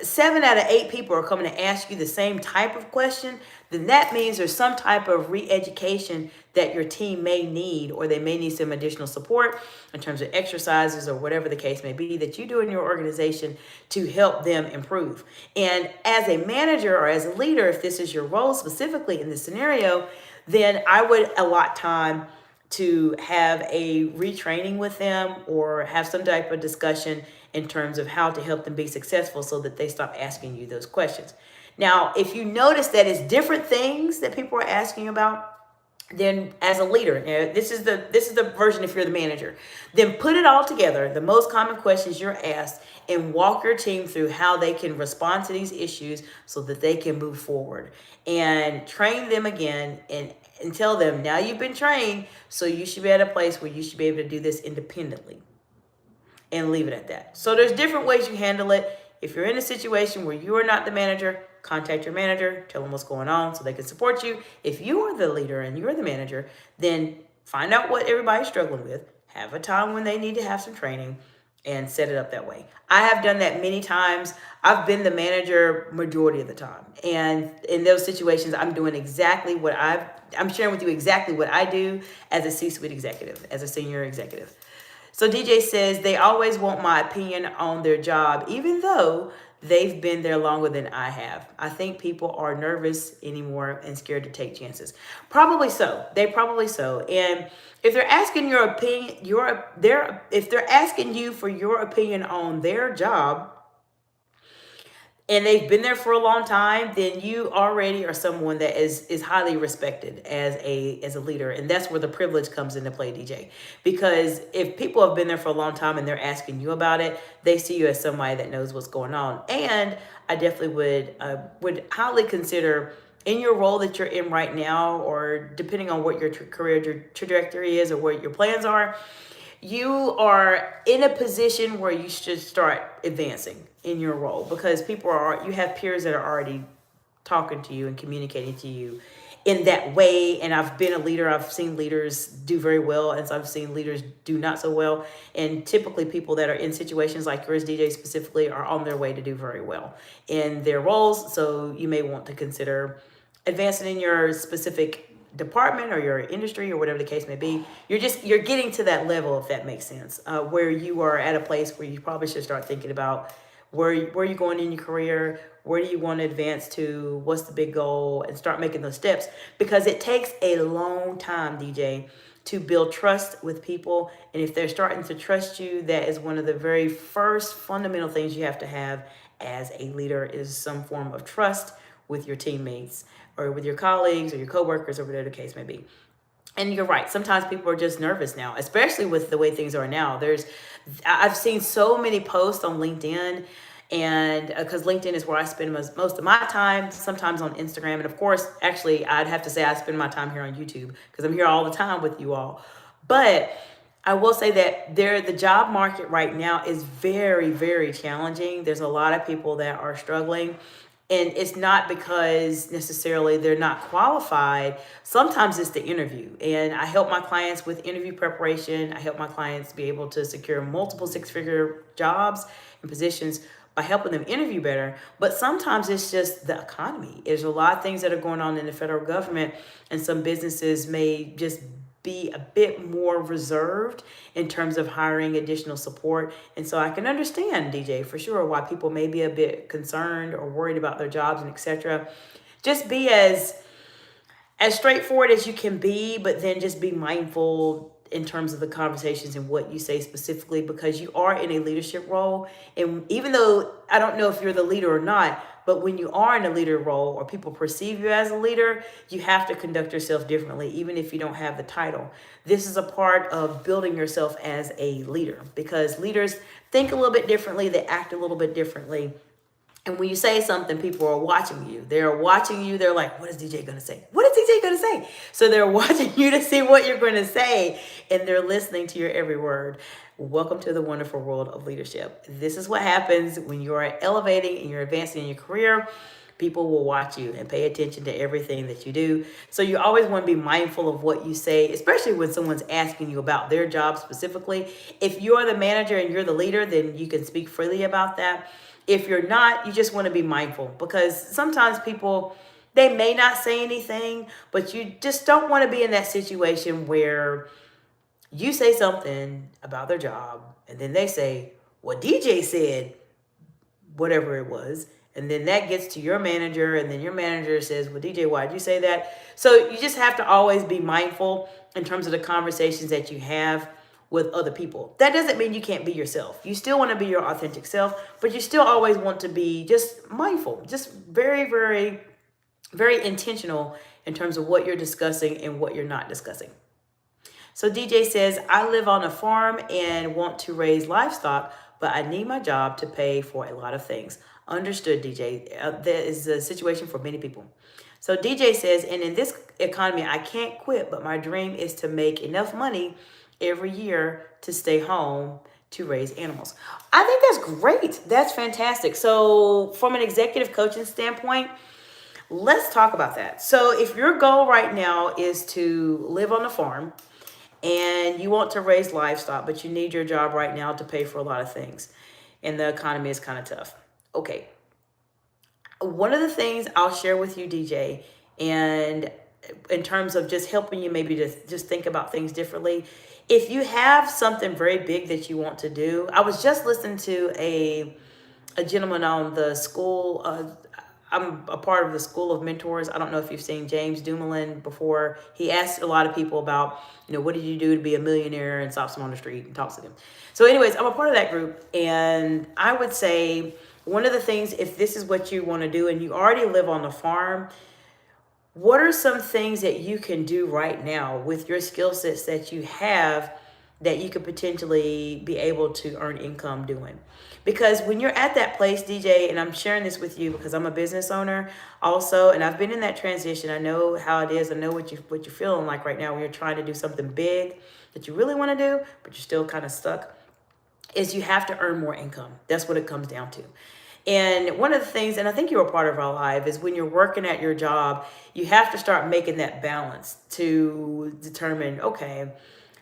7 out of 8 people are coming to ask you the same type of question, then that means there's some type of re-education that your team may need, or they may need some additional support in terms of exercises or whatever the case may be that you do in your organization to help them improve. And as a manager or as a leader, if this is your role specifically in this scenario, then I would allot time to have a retraining with them or have some type of discussion in terms of how to help them be successful so that they stop asking you those questions. Now, if you notice that it's different things that people are asking about, then as a leader, this is the version if you're the manager, then put it all together, the most common questions you're asked, and walk your team through how they can respond to these issues so that they can move forward, and train them again and tell them, now you've been trained, so you should be at a place where you should be able to do this independently, and leave it at that. So there's different ways you handle it. If you're in a situation where you are not the manager, contact your manager, tell them what's going on so they can support you. If you are the leader and you're the manager, then find out what everybody's struggling with, have a time when they need to have some training, and set it up that way. I have done that many times. I've been the manager majority of the time. And in those situations, I'm doing exactly what I'm sharing with you exactly what I do as a C-suite executive, as a senior executive. So DJ says they always want my opinion on their job, even though they've been there longer than I have. I think people are nervous anymore and scared to take chances. Probably so. Probably so. And if they're asking your opinion, if they're asking you for your opinion on their job, and they've been there for a long time, then you already are someone that is highly respected as a leader. And that's where the privilege comes into play, DJ. Because if people have been there for a long time and they're asking you about it, they see you as somebody that knows what's going on. And I definitely would highly consider in your role that you're in right now, or depending on what your career trajectory is or what your plans are, you are in a position where you should start advancing in your role, because you have peers that are already talking to you and communicating to you in that way. And I've been a leader. I've seen leaders do very well, and so I've seen leaders do not so well. And typically people that are in situations like yours, DJ, specifically, are on their way to do very well in their roles. So you may want to consider advancing in your specific department or your industry or whatever the case may be. You're getting to that level, if that makes sense, where you are at a place where you probably should start thinking about where you going in your career, where do you want to advance to, what's the big goal, and start making those steps, because it takes a long time, DJ, to build trust with people. And if they're starting to trust you, that is one of the very first fundamental things you have to have as a leader, is some form of trust with your teammates or with your colleagues or your coworkers or whatever the case may be. And you're right. Sometimes people are just nervous now, especially with the way things are now. I've seen so many posts on LinkedIn, and because LinkedIn is where I spend most of my time, sometimes on Instagram. And of course, actually, I'd have to say I spend my time here on YouTube because I'm here all the time with you all. But I will say that the job market right now is very, very challenging. There's a lot of people that are struggling. And it's not because necessarily they're not qualified. Sometimes it's the interview. And I help my clients with interview preparation. I help my clients be able to secure multiple six-figure jobs and positions by helping them interview better. But sometimes it's just the economy. There's a lot of things that are going on in the federal government, and some businesses may just be a bit more reserved in terms of hiring additional support. And so I can understand, DJ, for sure, why people may be a bit concerned or worried about their jobs and etc. Just be as straightforward as you can be, but then just be mindful in terms of the conversations and what you say specifically, because you are in a leadership role. And even though I don't know if you're the leader or not, but when you are in a leader role or people perceive you as a leader, you have to conduct yourself differently, even if you don't have the title. This is a part of building yourself as a leader, because leaders think a little bit differently, they act a little bit differently. And when you say something, people are watching you. They're watching you. They're like, what is DJ going to say? What is DJ going to say? So they're watching you to see what you're going to say, and they're listening to your every word. Welcome to the wonderful world of leadership. This is what happens when you are elevating and you're advancing in your career. People will watch you and pay attention to everything that you do. So you always want to be mindful of what you say, especially when someone's asking you about their job specifically. If you're the manager and you're the leader, then you can speak freely about that. If you're not, you just want to be mindful, because sometimes people, they may not say anything, but you just don't want to be in that situation where you say something about their job and then they say, well, DJ said whatever it was. And then that gets to your manager, and then your manager says, well, DJ, why did you say that? So you just have to always be mindful in terms of the conversations that you have with other people. That doesn't mean you can't be yourself. You still want to be your authentic self, but you still always want to be just mindful, just very, very, very intentional in terms of what you're discussing and what you're not discussing. So DJ says, I live on a farm and want to raise livestock, but I need my job to pay for a lot of things. Understood, DJ. That is a situation for many people. So DJ says, and in this economy, I can't quit, but my dream is to make enough money every year to stay home to raise animals. I think that's great. That's fantastic. So from an executive coaching standpoint, let's talk about that. So if your goal right now is to live on a farm and you want to raise livestock, but you need your job right now to pay for a lot of things, and the economy is kind of tough. Okay. One of the things I'll share with you, DJ, and in terms of just helping you maybe just think about things differently, if you have something very big that you want to do, I was just listening to a gentleman on the school. I'm a part of the School of Mentors. I don't know if you've seen James Dumoulin before. He asked a lot of people about, what did you do to be a millionaire, and stops them on the street and talks to them. So anyways, I'm a part of that group. And I would say one of the things, if this is what you want to do and you already live on the farm, what are some things that you can do right now with your skill sets that you have that you could potentially be able to earn income doing. Because when you're at that place, DJ, and I'm sharing this with you because I'm a business owner also, and I've been in that transition. I know how it is. I know what you're feeling like right now when you're trying to do something big that you really want to do, but you're still kind of stuck. Is you have to earn more income. That's what it comes down to. And one of the things, and I think you're a part of our life, is when you're working at your job, you have to start making that balance to determine, okay,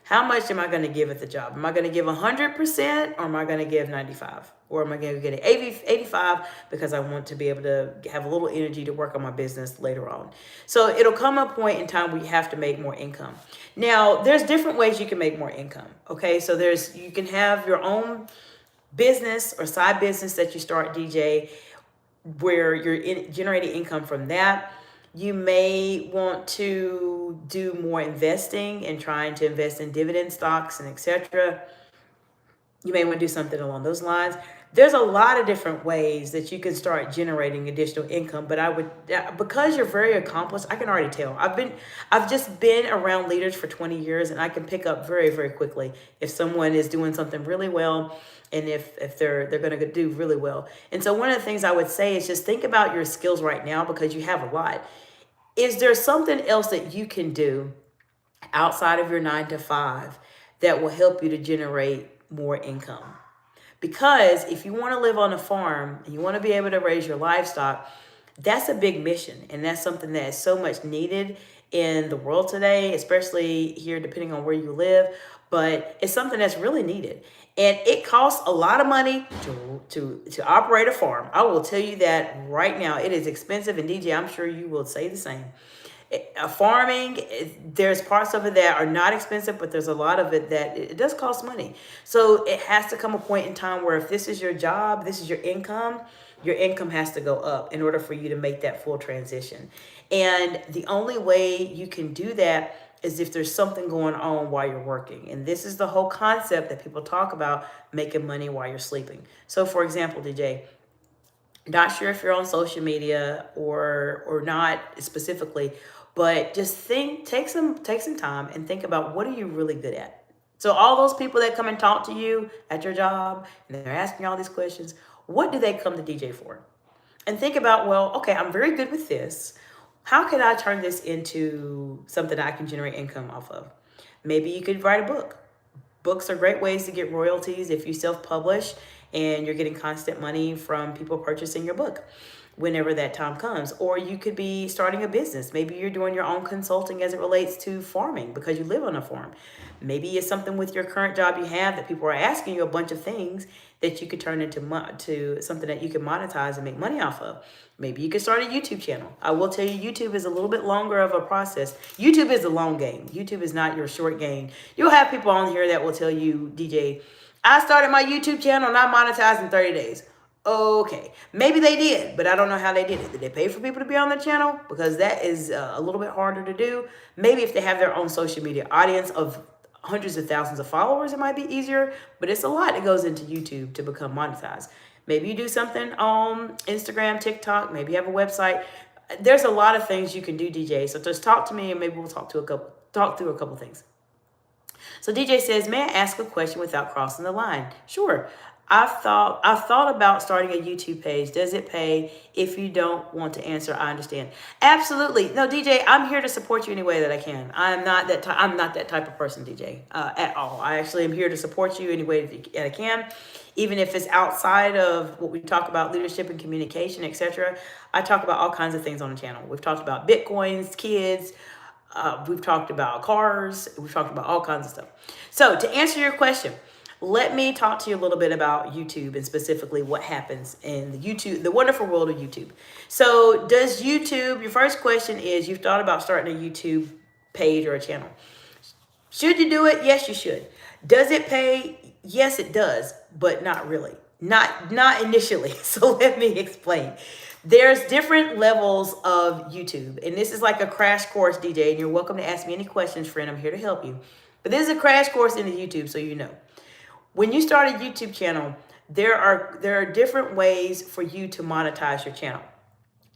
how much am I going to give at the job? Am I going to give 100% or am I going to give 95? Or am I going to get 85 because I want to be able to have a little energy to work on my business later on? So it'll come a point in time where you have to make more income. Now, there's different ways you can make more income. Okay, so you can have your own business or side business that you start, DJ, where you're generating income from that. You may want to do more investing and trying to invest in dividend stocks and etc. You may want to do something along those lines. There's a lot of different ways that you can start generating additional income, but I would, because you're very accomplished, I can already tell. I've just been around leaders for 20 years, and I can pick up very, very quickly if someone is doing something really well, and if they're going to do really well. And so one of the things I would say is just think about your skills right now, because you have a lot. Is there something else that you can do outside of your 9 to 5 that will help you to generate more income? Because if you want to live on a farm and you want to be able to raise your livestock, that's a big mission. And that's something that is so much needed in the world today, especially here, depending on where you live. But it's something that's really needed. And it costs a lot of money to operate a farm. I will tell you that right now. It is expensive. And DJ, I'm sure you will say the same. Farming, there's parts of it that are not expensive, but there's a lot of it that it does cost money. So it has to come a point in time where if this is your job, this is your income has to go up in order for you to make that full transition. And the only way you can do that is if there's something going on while you're working. And this is the whole concept that people talk about, making money while you're sleeping. So for example, DJ, not sure if you're on social media or not specifically, but just take some time and think about, what are you really good at? So all those people that come and talk to you at your job and they're asking you all these questions, what do they come to DJ for? And think about, well, okay, I'm very good with this. How can I turn this into something I can generate income off of? Maybe you could write a book. Books are great ways to get royalties if you self-publish and you're getting constant money from people purchasing your book whenever that time comes. Or you could be starting a business. Maybe you're doing your own consulting as it relates to farming because you live on a farm. Maybe it's something with your current job you have that people are asking you a bunch of things that you could turn into something that you can monetize and make money off of. Maybe you could start a YouTube channel. I will tell you, YouTube is a little bit longer of a process. YouTube is a long game. YouTube is not your short game. You'll have people on here that will tell you, DJ, I started my YouTube channel and I monetized in 30 days. Okay, maybe they did, but I don't know how they did it. Did they pay for people to be on the channel? Because that is a little bit harder to do. Maybe if they have their own social media audience of hundreds of thousands of followers, it might be easier, but it's a lot that goes into YouTube to become monetized. Maybe you do something on Instagram, TikTok, maybe you have a website. There's a lot of things you can do, DJ. So just talk to me and maybe we'll talk through a couple things. So DJ says, may I ask a question without crossing the line? Sure. I've thought about starting a YouTube page. Does it pay? If you don't want to answer, I understand. Absolutely. No, DJ, I'm here to support you any way that I can. I'm not that type of person, DJ, at all. I actually am here to support you any way that I can, even if it's outside of what we talk about, leadership and communication, etc. I talk about all kinds of things on the channel. We've talked about Bitcoins, kids. We've talked about cars. We've talked about all kinds of stuff. So to answer your question, let me talk to you a little bit about YouTube and specifically what happens in the wonderful world of YouTube. So does YouTube, your first question is, you've thought about starting a YouTube page or a channel. Should you do it? Yes, you should. Does it pay? Yes, it does, but not really. Not initially. So let me explain. There's different levels of YouTube, and this is like a crash course, DJ, and you're welcome to ask me any questions, friend. I'm here to help you. But this is a crash course into YouTube, so you know. When you start a YouTube channel, there are different ways for you to monetize your channel.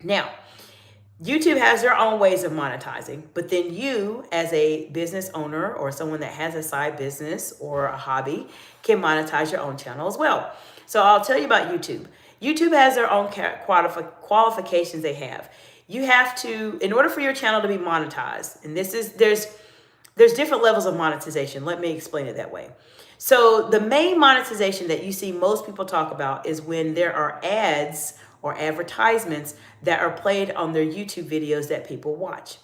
Now, YouTube has their own ways of monetizing, but then you, as a business owner or someone that has a side business or a hobby, can monetize your own channel as well. So I'll tell you about YouTube. YouTube has their own qualifications they have. You have to, in order for your channel to be monetized, and there's different levels of monetization. Let me explain it that way. So the main monetization that you see most people talk about is when there are ads or advertisements that are played on their YouTube videos that people watch.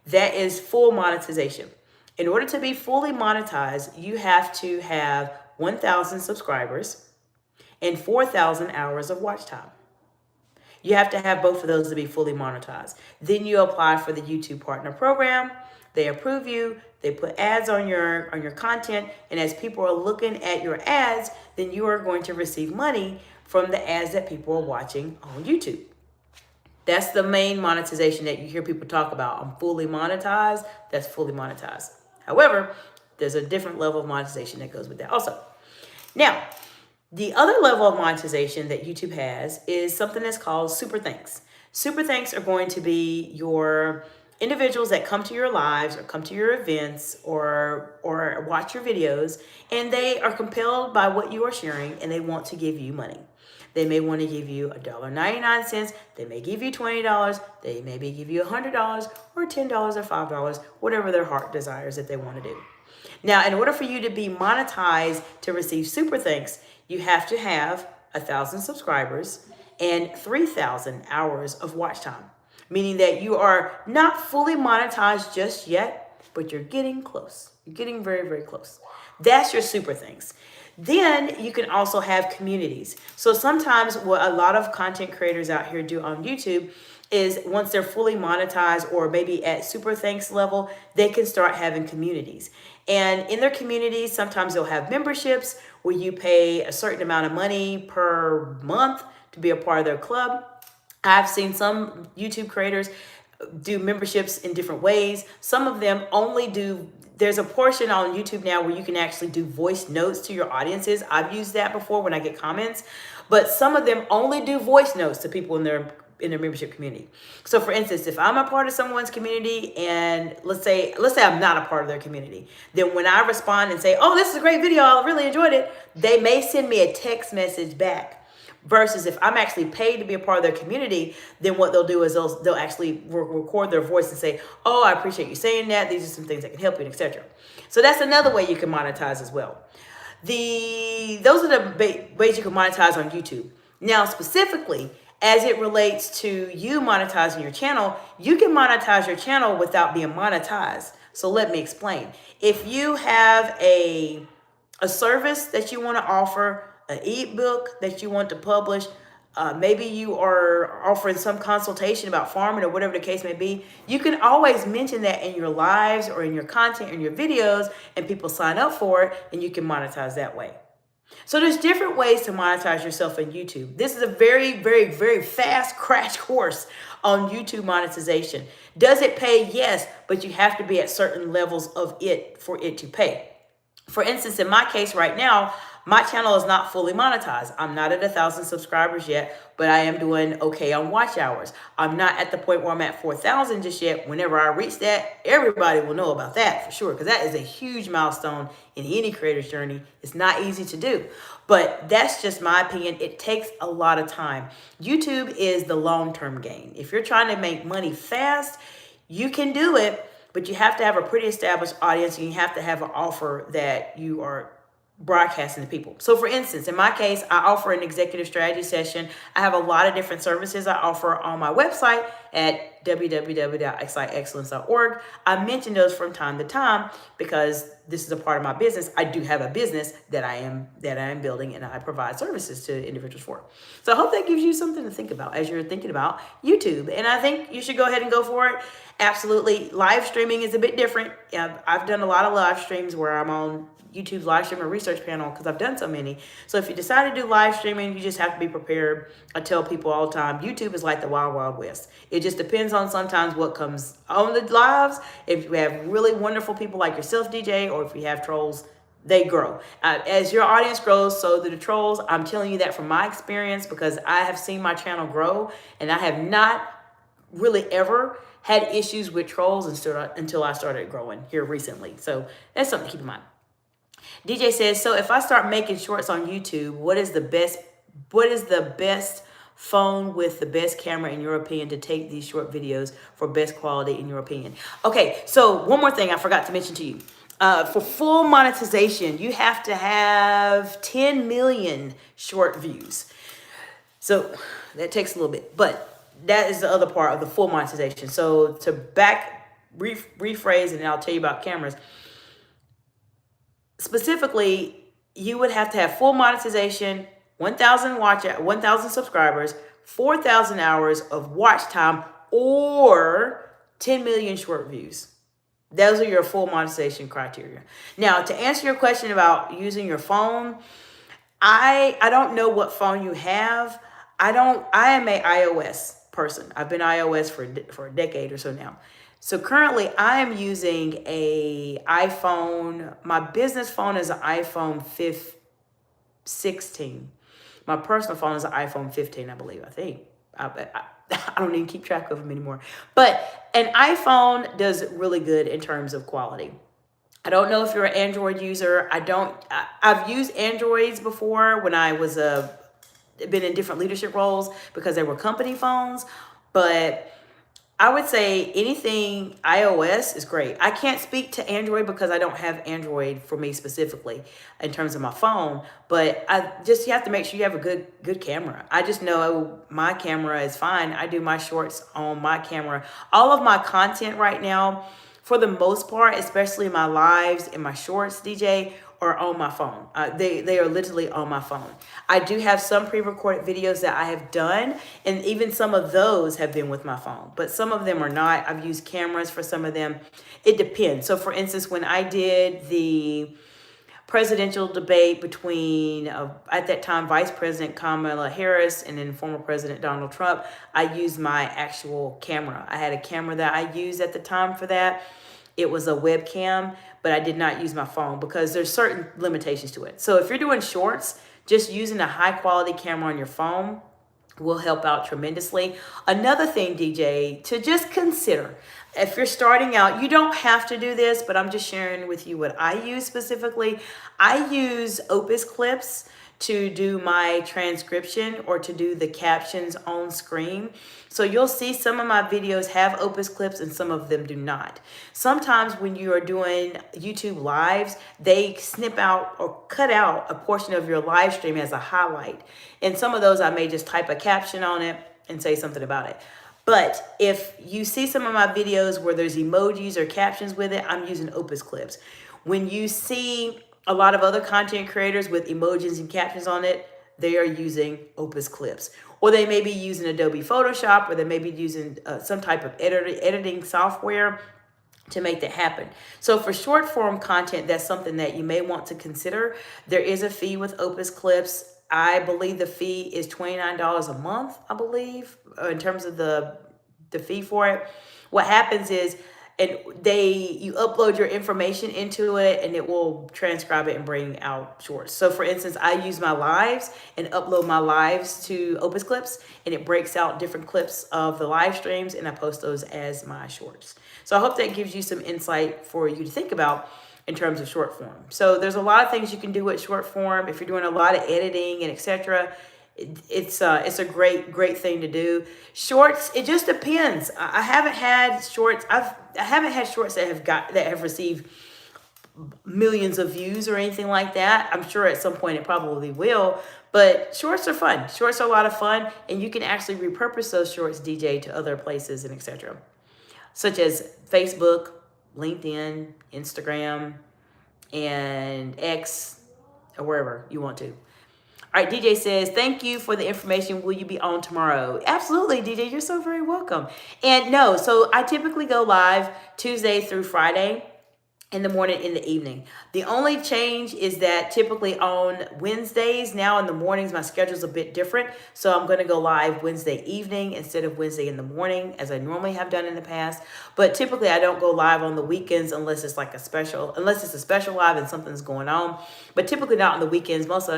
That is full monetization. In order to be fully monetized, you have to have 1,000 subscribers and 4,000 hours of watch time. You have to have both of those to be fully monetized. Then you apply for the YouTube Partner Program. They approve you. They put ads on your content, and as people are looking at your ads, then you are going to receive money from the ads that people are watching on YouTube. That's the main monetization that you hear people talk about. I'm fully monetized. That's fully monetized. However, there's a different level of monetization that goes with that also. Now, the other level of monetization that YouTube has is something that's called Super Thanks. Super Thanks are going to be your individuals that come to your lives or come to your events or watch your videos, and they are compelled by what you are sharing and they want to give you money. They may want to give you $1.99. They may give you $20. They maybe give you $100 or $10 or $5, whatever their heart desires that they want to do. Now, in order for you to be monetized to receive Super Thanks, you have to have 1,000 subscribers and 3,000 hours of watch time, meaning that you are not fully monetized just yet, but you're getting close. You're getting very, very close. That's your Super Thanks. Then you can also have communities. So sometimes what a lot of content creators out here do on YouTube is once they're fully monetized or maybe at Super Thanks level, they can start having communities. And in their communities, sometimes they'll have memberships where you pay a certain amount of money per month to be a part of their club. I've seen some YouTube creators do memberships in different ways. Some of them only do, there's a portion on YouTube now where you can actually do voice notes to your audiences. I've used that before when I get comments, but some of them only do voice notes to people in their membership community. So for instance, if I'm a part of someone's community and let's say I'm not a part of their community, then when I respond and say, oh, this is a great video, I really enjoyed it, they may send me a text message back. Versus if I'm actually paid to be a part of their community, then what they'll do is they'll actually record their voice and say, oh, I appreciate you saying that. These are some things that can help you, etc. So that's another way you can monetize as well. Those are the ways you can monetize on YouTube. Now, specifically, as it relates to you monetizing your channel, you can monetize your channel without being monetized. So let me explain. If you have a service that you want to offer, an ebook that you want to publish, maybe you are offering some consultation about farming or whatever the case may be, you can always mention that in your lives or in your content, in your videos, and people sign up for it, and you can monetize that way. So there's different ways to monetize yourself on YouTube. This is a very, very, very fast crash course on YouTube monetization. Does it pay? Yes, but you have to be at certain levels of it for it to pay. For instance, in my case right now, my channel is not fully monetized. I'm not at 1,000 subscribers yet, but I am doing okay on watch hours. I'm not at the point where I'm at 4,000 just yet. Whenever I reach that, everybody will know about that for sure, because that is a huge milestone in any creator's journey. It's not easy to do, but that's just my opinion. It takes a lot of time. YouTube is the long-term game. If you're trying to make money fast, you can do it, but you have to have a pretty established audience, and you have to have an offer that you are broadcasting to people. So for instance, in my case, I offer an executive strategy session. I have a lot of different services I offer on my website at www.exciteexcellence.org. I mention those from time to time because this is a part of my business. I do have a business that I am building, and I provide services to individuals for. So I hope that gives you something to think about as you're thinking about YouTube. And I think you should go ahead and go for it. Absolutely. Live streaming is a bit different. I've done a lot of live streams where I'm on YouTube's live streaming research panel because I've done so many. So if you decide to do live streaming, you just have to be prepared. I tell people all the time, YouTube is like the wild, wild west. It just depends on sometimes what comes on the lives. If you have really wonderful people like yourself, DJ, or if you have trolls, they grow. As your audience grows, so do the trolls. I'm telling you that from my experience because I have seen my channel grow, and I have not really ever had issues with trolls until I started growing here recently. So that's something to keep in mind. DJ says, so if I start making shorts on YouTube, what is the best phone with the best camera in your opinion to take these short videos for best quality in your opinion? Okay, so one more thing I forgot to mention to you. For full monetization, you have to have 10 million short views. So that takes a little bit, but that is the other part of the full monetization. So to rephrase, and then I'll tell you about cameras. Specifically, you would have to have full monetization, 1,000 subscribers, 4,000 hours of watch time, or 10 million short views. Those are your full monetization criteria. Now, to answer your question about using your phone, I don't know what phone you have. I am a iOS person. I've been iOS for a decade or so now. So currently I am using a iPhone. My business phone is an iPhone 16. My personal phone is an iPhone 15, I believe. I think. I don't even keep track of them anymore. But an iPhone does really good in terms of quality. I don't know if you're an Android user. I've used Androids before when I was been in different leadership roles because they were company phones. But I would say anything iOS is great. I can't speak to Android because I don't have Android for me specifically in terms of my phone, but you have to make sure you have a good camera. I just know my camera is fine. I do my shorts on my camera. All of my content right now, for the most part, especially my lives and my shorts, DJ, are on my phone. They are literally on my phone. I do have some pre-recorded videos that I have done, and even some of those have been with my phone, but some of them are not. I've used cameras for some of them. It depends. So for instance, when I did the presidential debate between, at that time, Vice President Kamala Harris and then former President Donald Trump, I used my actual camera. I had a camera that I used at the time for that. It was a webcam, but I did not use my phone because there's certain limitations to it. So if you're doing shorts, just using a high quality camera on your phone will help out tremendously. Another thing, DJ, to just consider, if you're starting out, you don't have to do this, but I'm just sharing with you what I use specifically. I use Opus Clips to do my transcription or to do the captions on screen. So you'll see some of my videos have Opus Clips and some of them do not. Sometimes when you are doing YouTube lives, they snip out or cut out a portion of your live stream as a highlight. And some of those I may just type a caption on it and say something about it. But if you see some of my videos where there's emojis or captions with it, I'm using Opus Clips. When you see a lot of other content creators with emojis and captions on it, they are using Opus Clips. Or they may be using Adobe Photoshop, or they may be using some type of editing software to make that happen. So for short form content, that's something that you may want to consider. There is a fee with Opus Clips. I believe the fee is $29 a month, I believe, in terms of the fee for it. What happens is, you upload your information into it and it will transcribe it and bring out shorts. So for instance, I use my lives and upload my lives to Opus Clips, and it breaks out different clips of the live streams and I post those as my shorts. So I hope that gives you some insight for you to think about in terms of short form. So there's a lot of things you can do with short form. If you're doing a lot of editing and etc., it's a great thing to do. Shorts, it just depends. I haven't had shorts. I haven't had shorts that have received millions of views or anything like that. I'm sure at some point it probably will, but shorts are fun. Shorts are a lot of fun, and you can actually repurpose those shorts, DJ, to other places and etc., such as Facebook, LinkedIn, Instagram, and X, or wherever you want to. All right, DJ says, thank you for the information. Will you be on tomorrow? Absolutely, DJ. You're so very welcome. And no, so I typically go live Tuesday through Friday in the morning, in the evening. The only change is that typically on Wednesdays, now in the mornings, my schedule's a bit different. So I'm going to go live Wednesday evening instead of Wednesday in the morning, as I normally have done in the past. But typically I don't go live on the weekends unless it's a special live and something's going on. But typically not on the weekends. Most of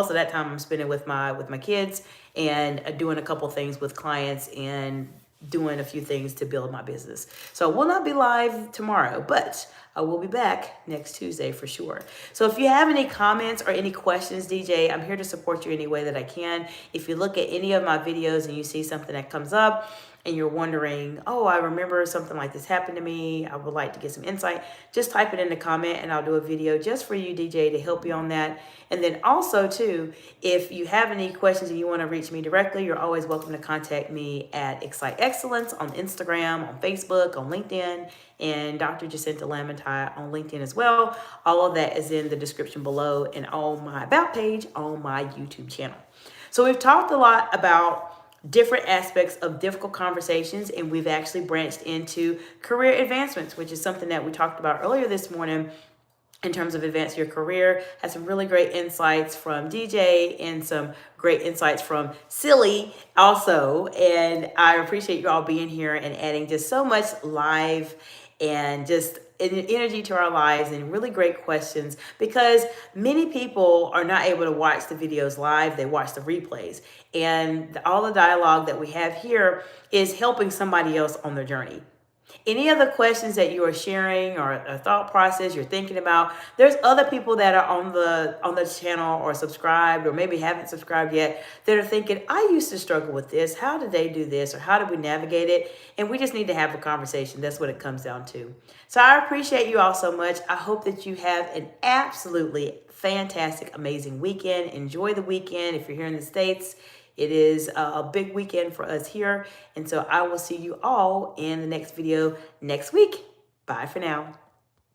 that time I'm spending with my kids and doing a couple things with clients and doing a few things to build my business. So we'll not be live tomorrow, but I will be back next Tuesday for sure. So if you have any comments or any questions, DJ, I'm here to support you any way that I can. If you look at any of my videos and you see something that comes up and you're wondering, oh, I remember something like this happened to me, I would like to get some insight, just type it in the comment and I'll do a video just for you, DJ, to help you on that. And then also too, if you have any questions and you want to reach me directly, you're always welcome to contact me at Excite Excellence on Instagram, on Facebook, on LinkedIn, and Dr. Jacinta Lamontai on LinkedIn as well. All of that is in the description below and on my About page on my YouTube channel. So we've talked a lot about different aspects of difficult conversations, and we've actually branched into career advancements, which is something that we talked about earlier this morning in terms of advancing your career. Had some really great insights from DJ and some great insights from Silly also. And I appreciate you all being here and adding just so much live and just energy to our lives and really great questions, because many people are not able to watch the videos live. They watch the replays, and all the dialogue that we have here is helping somebody else on their journey. Any other questions that you are sharing or a thought process you're thinking about, there's other people that are on the channel or subscribed or maybe haven't subscribed yet that are thinking, I used to struggle with this. How did they do this? Or how did we navigate it? And we just need to have a conversation. That's what it comes down to. So I appreciate you all so much. I hope that you have an absolutely fantastic, amazing weekend. Enjoy the weekend if you're here in the States. It is a big weekend for us here. And so I will see you all in the next video next week. Bye for now.